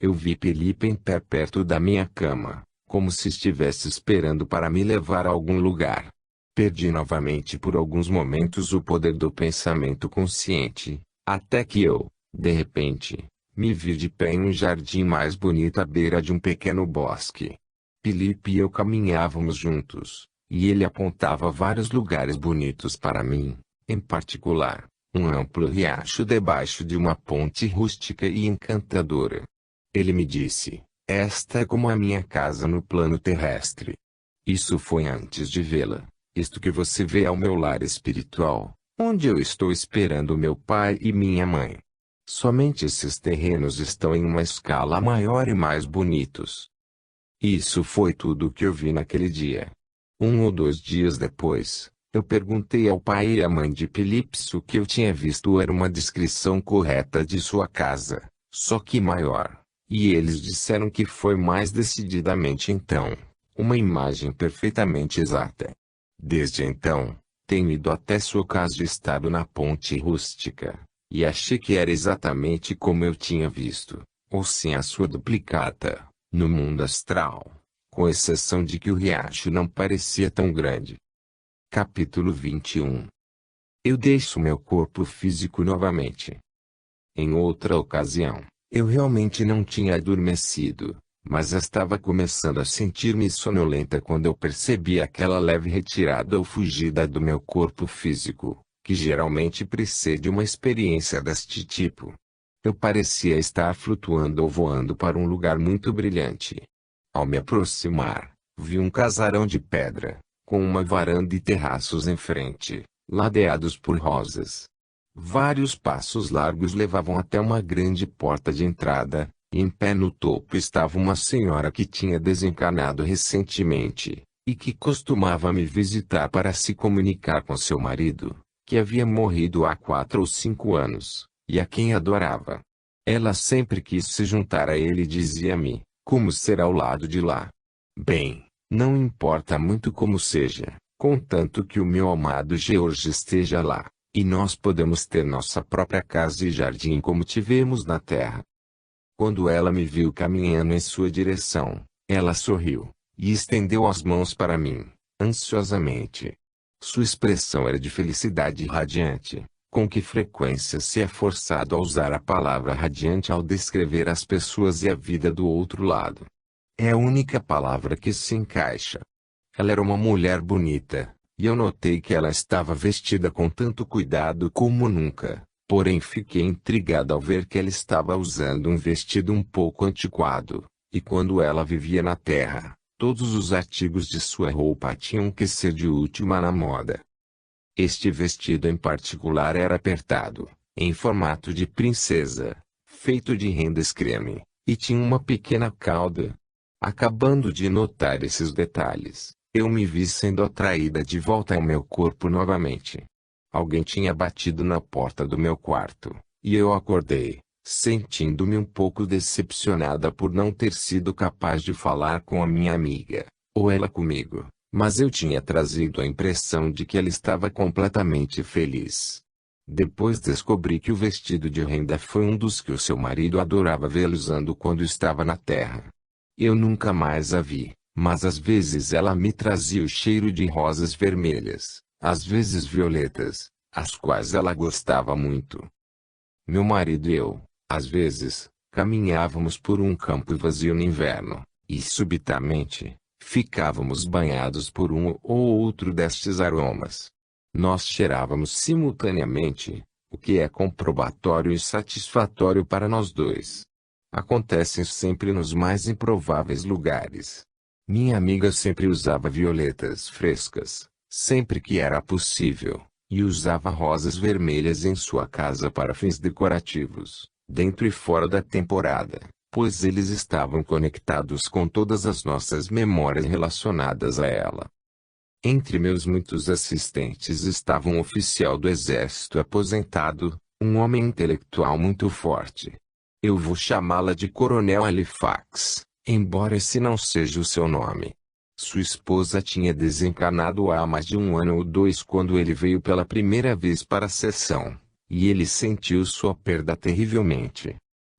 Eu vi Felipe em pé perto da minha cama, como se estivesse esperando para me levar a algum lugar. Perdi novamente por alguns momentos o poder do pensamento consciente, até que eu, de repente, me vi de pé em um jardim mais bonito à beira de um pequeno bosque. Felipe e eu caminhávamos juntos, e ele apontava vários lugares bonitos para mim, em particular, um amplo riacho debaixo de uma ponte rústica e encantadora. Ele me disse, esta é como a minha casa no plano terrestre. Isso foi antes de vê-la. Isto que você vê é o meu lar espiritual, onde eu estou esperando meu pai e minha mãe. Somente esses terrenos estão em uma escala maior e mais bonitos. Isso foi tudo o que eu vi naquele dia. 1 ou 2 dias depois, eu perguntei ao pai e à mãe de Felipe se o que eu tinha visto era uma descrição correta de sua casa, só que maior, e eles disseram que foi mais decididamente então, uma imagem perfeitamente exata. Desde então, tenho ido até sua casa de estado na ponte rústica, e achei que era exatamente como eu tinha visto, ou sim a sua duplicata, no mundo astral, com exceção de que o riacho não parecia tão grande. Capítulo 21. Eu deixo meu corpo físico novamente. Em outra ocasião, eu realmente não tinha adormecido, mas estava começando a sentir-me sonolenta quando eu percebi aquela leve retirada ou fugida do meu corpo físico, que geralmente precede uma experiência deste tipo. Eu parecia estar flutuando ou voando para um lugar muito brilhante. Ao me aproximar, vi um casarão de pedra, com uma varanda e terraços em frente, ladeados por rosas. Vários passos largos levavam até uma grande porta de entrada, e em pé no topo estava uma senhora que tinha desencarnado recentemente, e que costumava me visitar para se comunicar com seu marido, que havia morrido há 4 ou 5 anos, e a quem adorava. Ela sempre quis se juntar a ele e dizia-me, como será o lado de lá? Bem, não importa muito como seja, contanto que o meu amado George esteja lá, e nós podemos ter nossa própria casa e jardim como tivemos na terra. Quando ela me viu caminhando em sua direção, ela sorriu, e estendeu as mãos para mim, ansiosamente. Sua expressão era de felicidade radiante, com que frequência se é forçado a usar a palavra radiante ao descrever as pessoas e a vida do outro lado. É a única palavra que se encaixa. Ela era uma mulher bonita, e eu notei que ela estava vestida com tanto cuidado como nunca, porém fiquei intrigado ao ver que ela estava usando um vestido um pouco antiquado, e quando ela vivia na Terra, todos os artigos de sua roupa tinham que ser de última na moda. Este vestido em particular era apertado, em formato de princesa, feito de rendas creme, e tinha uma pequena cauda. Acabando de notar esses detalhes, eu me vi sendo atraída de volta ao meu corpo novamente. Alguém tinha batido na porta do meu quarto, e eu acordei, sentindo-me um pouco decepcionada por não ter sido capaz de falar com a minha amiga, ou ela comigo. Mas eu tinha trazido a impressão de que ela estava completamente feliz. Depois descobri que o vestido de renda foi um dos que o seu marido adorava vê-la usando quando estava na Terra. Eu nunca mais a vi, mas às vezes ela me trazia o cheiro de rosas vermelhas, às vezes violetas, as quais ela gostava muito. Meu marido e eu, às vezes, caminhávamos por um campo vazio no inverno, e subitamente, ficávamos banhados por um ou outro destes aromas. Nós cheirávamos simultaneamente, o que é comprobatório e satisfatório para nós dois. Acontecem sempre nos mais improváveis lugares. Minha amiga sempre usava violetas frescas, sempre que era possível, e usava rosas vermelhas em sua casa para fins decorativos, dentro e fora da temporada, pois eles estavam conectados com todas as nossas memórias relacionadas a ela. Entre meus muitos assistentes estava um oficial do exército aposentado, um homem intelectual muito forte. Eu vou chamá-la de Coronel Halifax, embora esse não seja o seu nome. Sua esposa tinha desencarnado há mais de 1 ano ou 2 quando ele veio pela primeira vez para a sessão, e ele sentiu sua perda terrivelmente.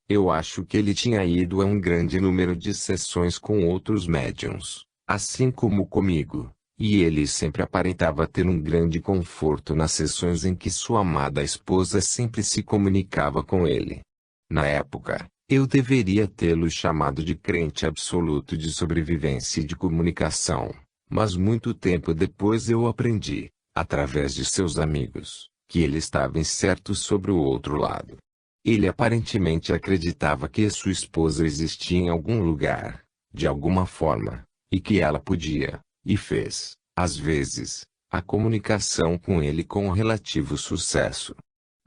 Eu acho que ele tinha ido a um grande número de sessões com outros médiuns, assim como comigo, e ele sempre aparentava ter um grande conforto nas sessões em que sua amada esposa sempre se comunicava com ele. Na época, eu deveria tê-lo chamado de crente absoluto de sobrevivência e de comunicação, mas muito tempo depois eu aprendi, através de seus amigos, que ele estava incerto sobre o outro lado. Ele aparentemente acreditava que sua esposa existia em algum lugar, de alguma forma, e que ela podia, e fez, às vezes, a comunicação com ele com relativo sucesso.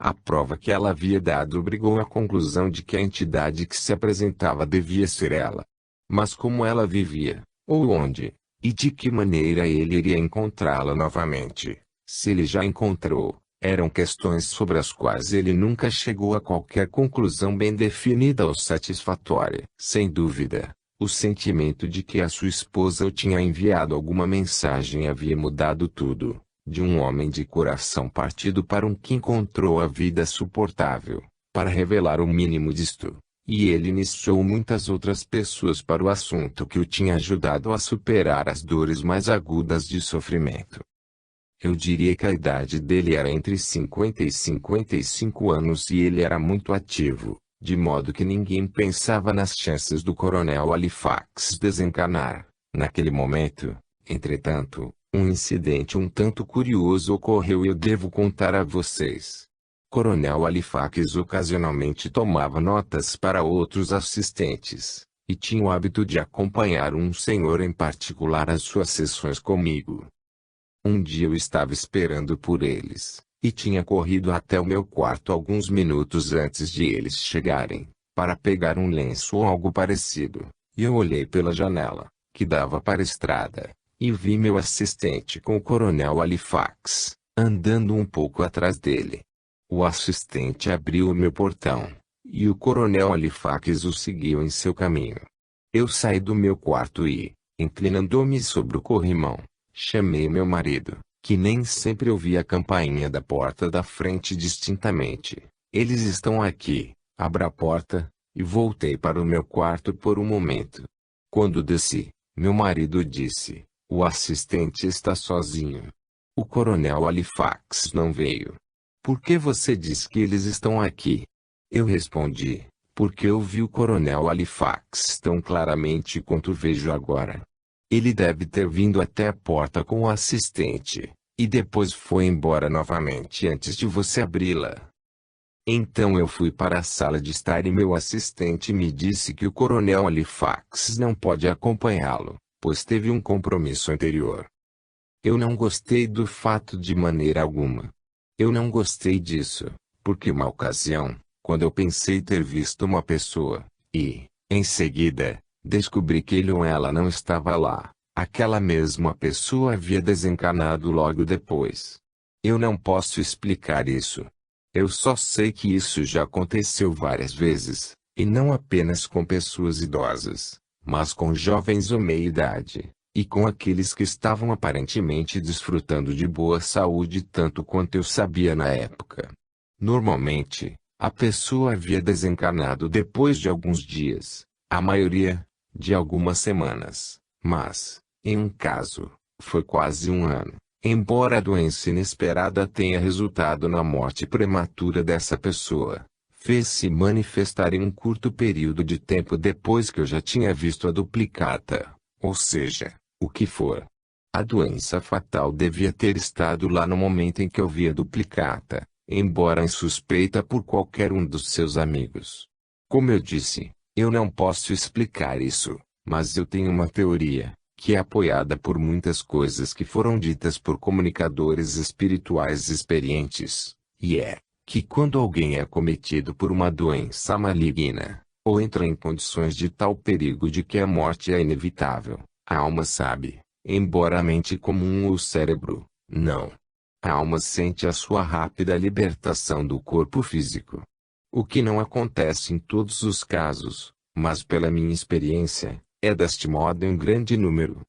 A prova que ela havia dado obrigou à conclusão de que a entidade que se apresentava devia ser ela. Mas como ela vivia, ou onde, e de que maneira ele iria encontrá-la novamente, se ele já encontrou, eram questões sobre as quais ele nunca chegou a qualquer conclusão bem definida ou satisfatória. Sem dúvida, o sentimento de que a sua esposa o tinha enviado alguma mensagem havia mudado tudo, de um homem de coração partido para um que encontrou a vida suportável, para revelar o mínimo disto, e ele iniciou muitas outras pessoas para o assunto que o tinha ajudado a superar as dores mais agudas de sofrimento. Eu diria que a idade dele era entre 50 e 55 anos e ele era muito ativo, de modo que ninguém pensava nas chances do Coronel Halifax desencarnar. Naquele momento, entretanto, um incidente um tanto curioso ocorreu e eu devo contar a vocês. Coronel Halifax ocasionalmente tomava notas para outros assistentes, e tinha o hábito de acompanhar um senhor em particular às suas sessões comigo. Um dia eu estava esperando por eles, e tinha corrido até o meu quarto alguns minutos antes de eles chegarem, para pegar um lenço ou algo parecido, e eu olhei pela janela, que dava para a estrada, e vi meu assistente com o Coronel Halifax, andando um pouco atrás dele. O assistente abriu o meu portão, e o Coronel Halifax o seguiu em seu caminho. Eu saí do meu quarto e, inclinando-me sobre o corrimão, chamei meu marido, que nem sempre ouvia a campainha da porta da frente distintamente. Eles estão aqui, abra a porta, e voltei para o meu quarto por um momento. Quando desci, meu marido disse, o assistente está sozinho. O Coronel Halifax não veio. Por que você diz que eles estão aqui? Eu respondi, porque eu vi o Coronel Halifax tão claramente quanto vejo agora. Ele deve ter vindo até a porta com o assistente, e depois foi embora novamente antes de você abri-la. Então eu fui para a sala de estar e meu assistente me disse que o Coronel Halifax não pode acompanhá-lo, pois teve um compromisso anterior. Eu não gostei do fato de maneira alguma. Eu não gostei disso, porque uma ocasião, quando eu pensei ter visto uma pessoa, e, em seguida, descobri que ele ou ela não estava lá, aquela mesma pessoa havia desencarnado logo depois. Eu não posso explicar isso. Eu só sei que isso já aconteceu várias vezes, e não apenas com pessoas idosas, mas com jovens ou meia-idade, e com aqueles que estavam aparentemente desfrutando de boa saúde tanto quanto eu sabia na época. Normalmente, a pessoa havia desencarnado depois de alguns dias, a maioria, de algumas semanas, mas, em um caso, foi quase um ano. Embora a doença inesperada tenha resultado na morte prematura dessa pessoa, fez-se manifestar em um curto período de tempo depois que eu já tinha visto a duplicata, ou seja, o que for. A doença fatal devia ter estado lá no momento em que eu vi a duplicata, embora insuspeita por qualquer um dos seus amigos. Como eu disse, eu não posso explicar isso, mas eu tenho uma teoria, que é apoiada por muitas coisas que foram ditas por comunicadores espirituais experientes, e é, que quando alguém é acometido por uma doença maligna, ou entra em condições de tal perigo de que a morte é inevitável, a alma sabe, embora a mente comum ou o cérebro, não. A alma sente a sua rápida libertação do corpo físico. O que não acontece em todos os casos, mas pela minha experiência, é deste modo em grande número.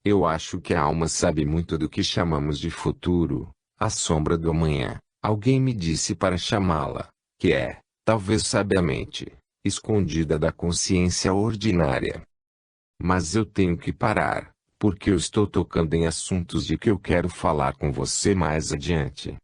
Eu acho que a alma sabe muito do que chamamos de futuro, a sombra do amanhã. Alguém me disse para chamá-la, que é, talvez sabiamente, escondida da consciência ordinária. Mas eu tenho que parar, porque eu estou tocando em assuntos de que eu quero falar com você mais adiante.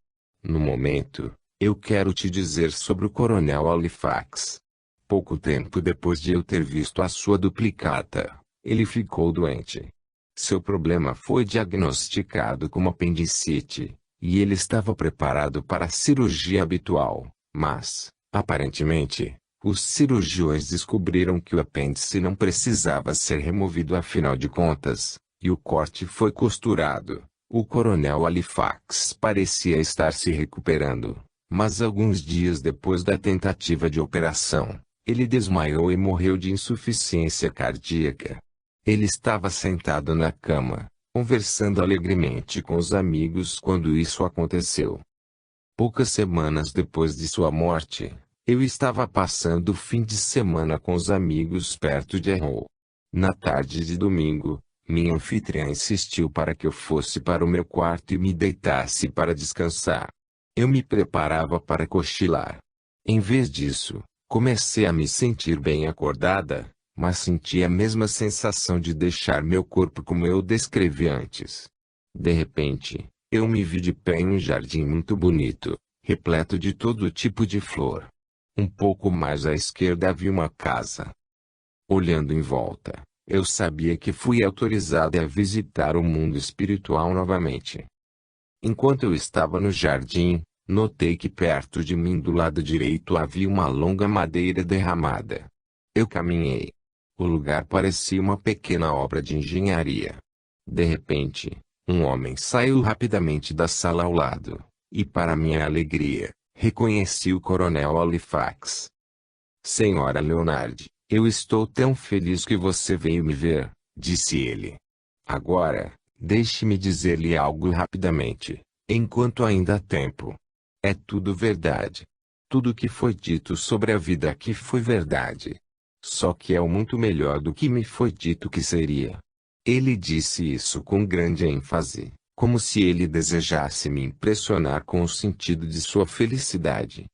No momento, eu quero te dizer sobre o Coronel Halifax. Pouco tempo depois de eu ter visto a sua duplicata, ele ficou doente. Seu problema foi diagnosticado como apendicite, e ele estava preparado para a cirurgia habitual, mas, aparentemente, os cirurgiões descobriram que o apêndice não precisava ser removido afinal de contas, e o corte foi costurado. O Coronel Halifax parecia estar se recuperando, mas alguns dias depois da tentativa de operação, ele desmaiou e morreu de insuficiência cardíaca. Ele estava sentado na cama, conversando alegremente com os amigos quando isso aconteceu. Poucas semanas depois de sua morte, eu estava passando o fim de semana com os amigos perto de Errol. Na tarde de domingo, minha anfitriã insistiu para que eu fosse para o meu quarto e me deitasse para descansar. Eu me preparava para cochilar. Em vez disso, comecei a me sentir bem acordada, mas senti a mesma sensação de deixar meu corpo como eu descrevi antes. De repente, eu me vi de pé em um jardim muito bonito, repleto de todo tipo de flor. Um pouco mais à esquerda havia uma casa. Olhando em volta, eu sabia que fui autorizada a visitar o mundo espiritual novamente. Enquanto eu estava no jardim, notei que perto de mim do lado direito havia uma longa madeira derramada. Eu caminhei. O lugar parecia uma pequena obra de engenharia. De repente, um homem saiu rapidamente da sala ao lado, e para minha alegria, reconheci o Coronel Halifax. Senhora Leonard, eu estou tão feliz que você veio me ver, disse ele. Agora, deixe-me dizer-lhe algo rapidamente, enquanto ainda há tempo. É tudo verdade. Tudo o que foi dito sobre a vida aqui foi verdade. Só que é muito melhor do que me foi dito que seria. Ele disse isso com grande ênfase, como se ele desejasse me impressionar com o sentido de sua felicidade.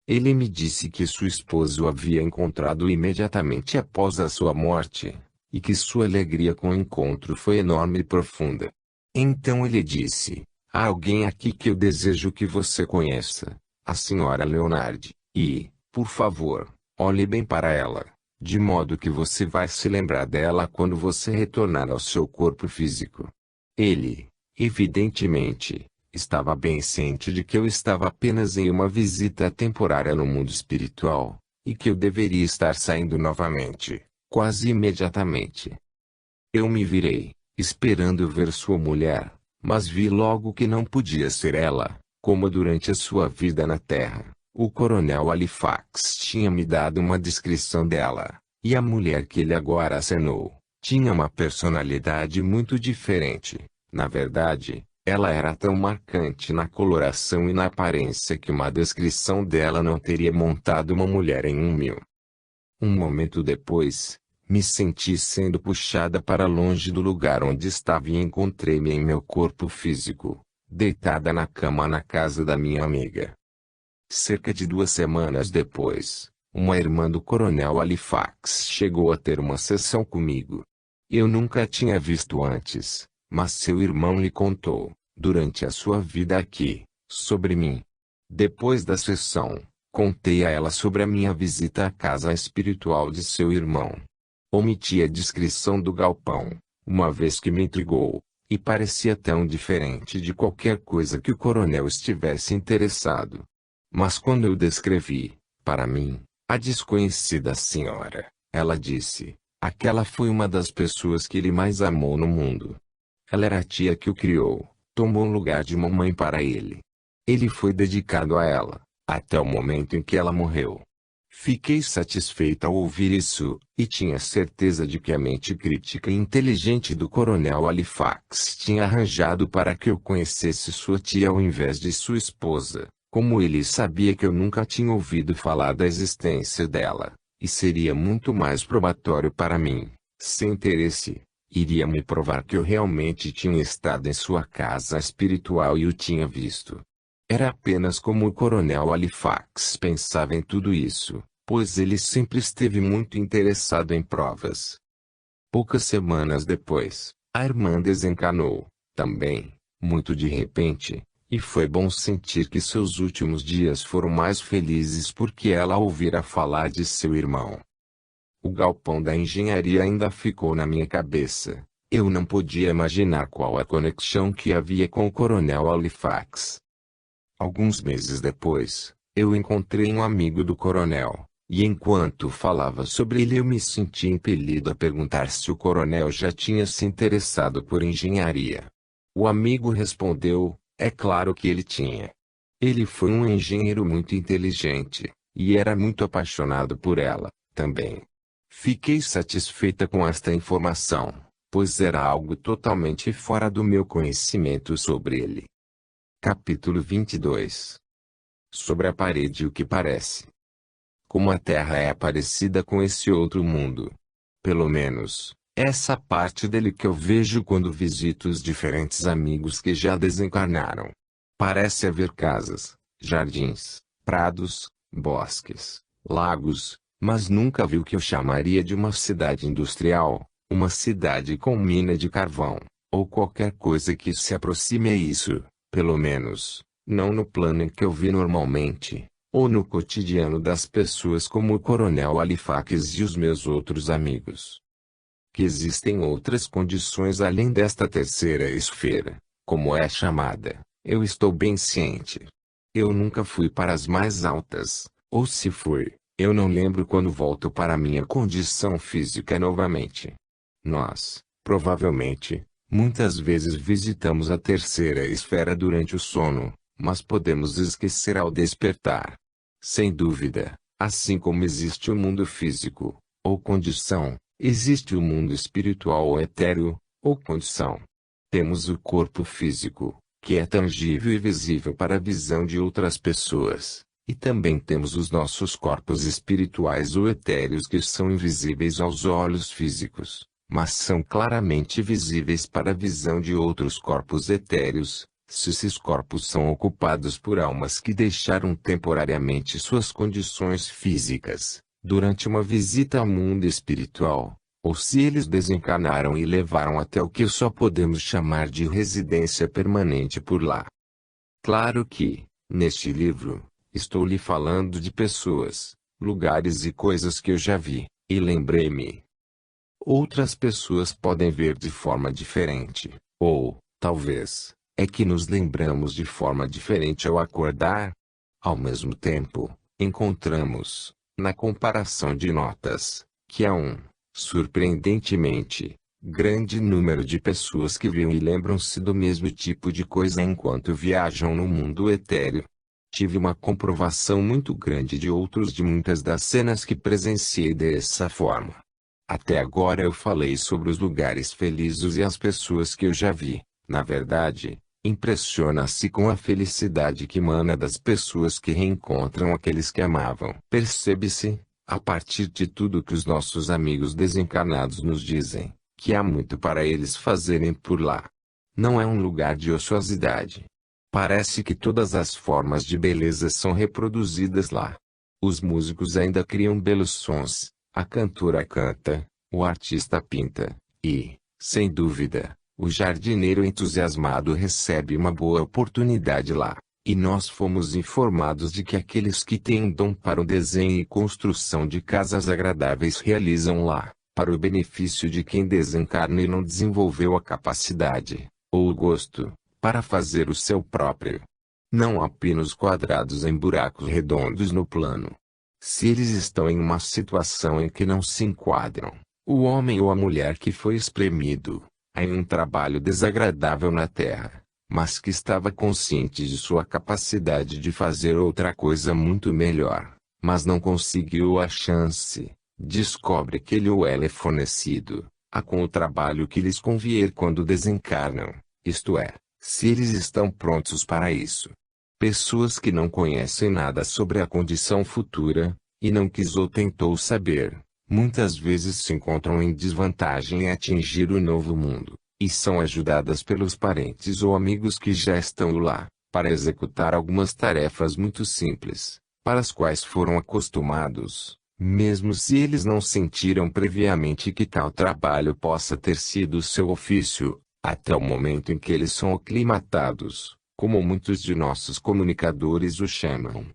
Ele me disse que sua esposa o havia encontrado imediatamente após a sua morte, e que sua alegria com o encontro foi enorme e profunda. Então ele disse: há alguém aqui que eu desejo que você conheça, a senhora Leonard, e, por favor, olhe bem para ela, de modo que você vai se lembrar dela quando você retornar ao seu corpo físico. Ele, evidentemente, estava bem ciente de que eu estava apenas em uma visita temporária no mundo espiritual, e que eu deveria estar saindo novamente, quase imediatamente. Eu me virei, esperando ver sua mulher, mas vi logo que não podia ser ela, como durante a sua vida na Terra. O Coronel Halifax tinha me dado uma descrição dela, e a mulher que ele agora acenou, tinha uma personalidade muito diferente. Na verdade, ela era tão marcante na coloração e na aparência que uma descrição dela não teria montado uma mulher em 1.000. Um momento depois, me senti sendo puxada para longe do lugar onde estava e encontrei-me em meu corpo físico, deitada na cama na casa da minha amiga. Cerca de 2 semanas depois, uma irmã do Coronel Halifax chegou a ter uma sessão comigo. Eu nunca a tinha visto antes, mas seu irmão lhe contou, durante a sua vida aqui, sobre mim. Depois da sessão, contei a ela sobre a minha visita à casa espiritual de seu irmão. Omiti a descrição do galpão, uma vez que me intrigou, e parecia tão diferente de qualquer coisa que o coronel estivesse interessado. Mas quando eu descrevi, para mim, a desconhecida senhora, ela disse: aquela foi uma das pessoas que ele mais amou no mundo. Ela era a tia que o criou, tomou o lugar de mamãe para ele. Ele foi dedicado a ela, até o momento em que ela morreu. Fiquei satisfeita ao ouvir isso, e tinha certeza de que a mente crítica e inteligente do Coronel Halifax tinha arranjado para que eu conhecesse sua tia ao invés de sua esposa. Como ele sabia que eu nunca tinha ouvido falar da existência dela, e seria muito mais probatório para mim, sem interesse, iria me provar que eu realmente tinha estado em sua casa espiritual e o tinha visto. Era apenas como o Coronel Halifax pensava em tudo isso, pois ele sempre esteve muito interessado em provas. Poucas semanas depois, a irmã desencanou, também, muito de repente. E foi bom sentir que seus últimos dias foram mais felizes porque ela ouvira falar de seu irmão. O galpão da engenharia ainda ficou na minha cabeça. Eu não podia imaginar qual a conexão que havia com o Coronel Halifax. Alguns meses depois, eu encontrei um amigo do coronel, e enquanto falava sobre ele eu me senti impelido a perguntar se o coronel já tinha se interessado por engenharia. O amigo respondeu: é claro que ele tinha. Ele foi um engenheiro muito inteligente, e era muito apaixonado por ela, também. Fiquei satisfeita com esta informação, pois era algo totalmente fora do meu conhecimento sobre ele. Capítulo 22. Sobre a parede o que parece. Como a Terra é parecida com esse outro mundo. Pelo menos, essa parte dele que eu vejo quando visito os diferentes amigos que já desencarnaram. Parece haver casas, jardins, prados, bosques, lagos, mas nunca vi o que eu chamaria de uma cidade industrial, uma cidade com mina de carvão, ou qualquer coisa que se aproxime a isso, pelo menos, não no plano em que eu vi normalmente, ou no cotidiano das pessoas como o Coronel Halifax e os meus outros amigos. Que existem outras condições além desta terceira esfera, como é chamada, eu estou bem ciente. Eu nunca fui para as mais altas, ou se fui, Eu não lembro quando volto para minha condição física novamente. Nós, provavelmente, muitas vezes visitamos a terceira esfera durante o sono, mas podemos esquecer ao despertar. Sem dúvida, assim como existe o mundo físico, ou condição, existe o mundo espiritual ou etéreo, ou condição. Temos o corpo físico, que é tangível e visível para a visão de outras pessoas. E também temos os nossos corpos espirituais ou etéreos que são invisíveis aos olhos físicos, mas são claramente visíveis para a visão de outros corpos etéreos, se esses corpos são ocupados por almas que deixaram temporariamente suas condições físicas, durante uma visita ao mundo espiritual, ou se eles desencarnaram e levaram até o que só podemos chamar de residência permanente por lá. Claro que, neste livro, estou lhe falando de pessoas, lugares e coisas que eu já vi, e lembrei-me. Outras pessoas podem ver de forma diferente, ou, talvez, é que nos lembramos de forma diferente ao acordar. Ao mesmo tempo, encontramos, na comparação de notas, que há surpreendentemente, grande número de pessoas que veem e lembram-se do mesmo tipo de coisa enquanto viajam no mundo etéreo. Tive uma comprovação muito grande de muitas das cenas que presenciei dessa forma. Até agora eu falei sobre os lugares felizes e as pessoas que eu já vi. Na verdade, impressiona-se com a felicidade que emana das pessoas que reencontram aqueles que amavam. Percebe-se, a partir de tudo que os nossos amigos desencarnados nos dizem, que há muito para eles fazerem por lá. Não é um lugar de ociosidade. Parece que todas as formas de beleza são reproduzidas lá. Os músicos ainda criam belos sons, a cantora canta, o artista pinta, e, sem dúvida, o jardineiro entusiasmado recebe uma boa oportunidade lá. E nós fomos informados de que aqueles que têm um dom para o desenho e construção de casas agradáveis realizam lá, para o benefício de quem desencarna e não desenvolveu a capacidade, ou o gosto, para fazer o seu próprio. Não há pinos quadrados em buracos redondos no plano. Se eles estão em uma situação em que não se enquadram, o homem ou a mulher que foi espremido, em um trabalho desagradável na terra, mas que estava consciente de sua capacidade de fazer outra coisa muito melhor, mas não conseguiu a chance, descobre que ele ou ela é fornecido, com o trabalho que lhes convier quando desencarnam, isto é, se eles estão prontos para isso. Pessoas que não conhecem nada sobre a condição futura, e não quis ou tentou saber, muitas vezes se encontram em desvantagem em atingir o novo mundo, e são ajudadas pelos parentes ou amigos que já estão lá, para executar algumas tarefas muito simples, para as quais foram acostumados, mesmo se eles não sentiram previamente que tal trabalho possa ter sido seu ofício, até o momento em que eles são aclimatados, como muitos de nossos comunicadores o chamam.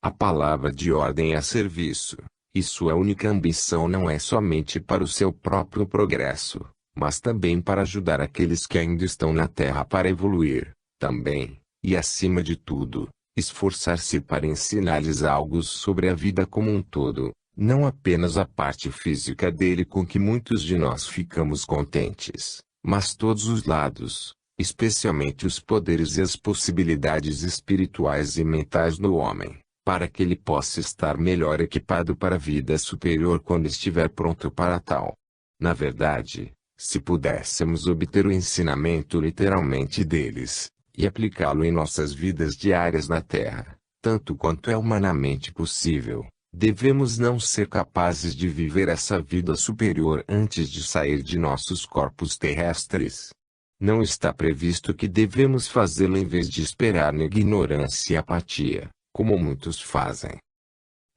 A palavra de ordem é serviço, e sua única ambição não é somente para o seu próprio progresso, mas também para ajudar aqueles que ainda estão na Terra para evoluir, também, e acima de tudo, esforçar-se para ensinar-lhes algo sobre a vida como um todo, não apenas a parte física dele com que muitos de nós ficamos contentes, mas todos os lados, especialmente os poderes e as possibilidades espirituais e mentais no homem, para que ele possa estar melhor equipado para a vida superior quando estiver pronto para tal. Na verdade, se pudéssemos obter o ensinamento literalmente deles, e aplicá-lo em nossas vidas diárias na Terra, tanto quanto é humanamente possível, devemos não ser capazes de viver essa vida superior antes de sair de nossos corpos terrestres. Não está previsto que devemos fazê-lo em vez de esperar na ignorância e apatia, como muitos fazem.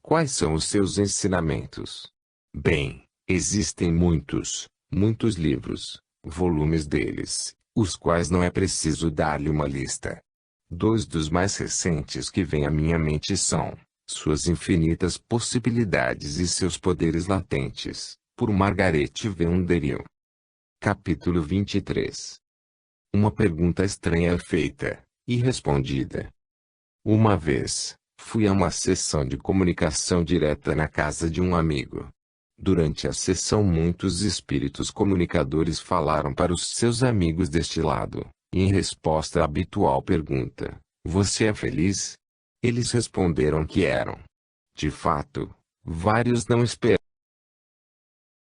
Quais são os seus ensinamentos? Bem, existem muitos livros, volumes deles, os quais não é preciso dar-lhe uma lista. Dois dos mais recentes que vêm à minha mente são Suas Infinitas Possibilidades e Seus Poderes Latentes, por Margaret Venderill. Capítulo 23. Uma pergunta estranha é feita, e respondida. Uma vez, Fui a uma sessão de comunicação direta na casa de um amigo. Durante a sessão muitos espíritos comunicadores falaram para os seus amigos deste lado, e em resposta à habitual pergunta, "Você é feliz?" Eles responderam que eram. De fato, vários não esperavam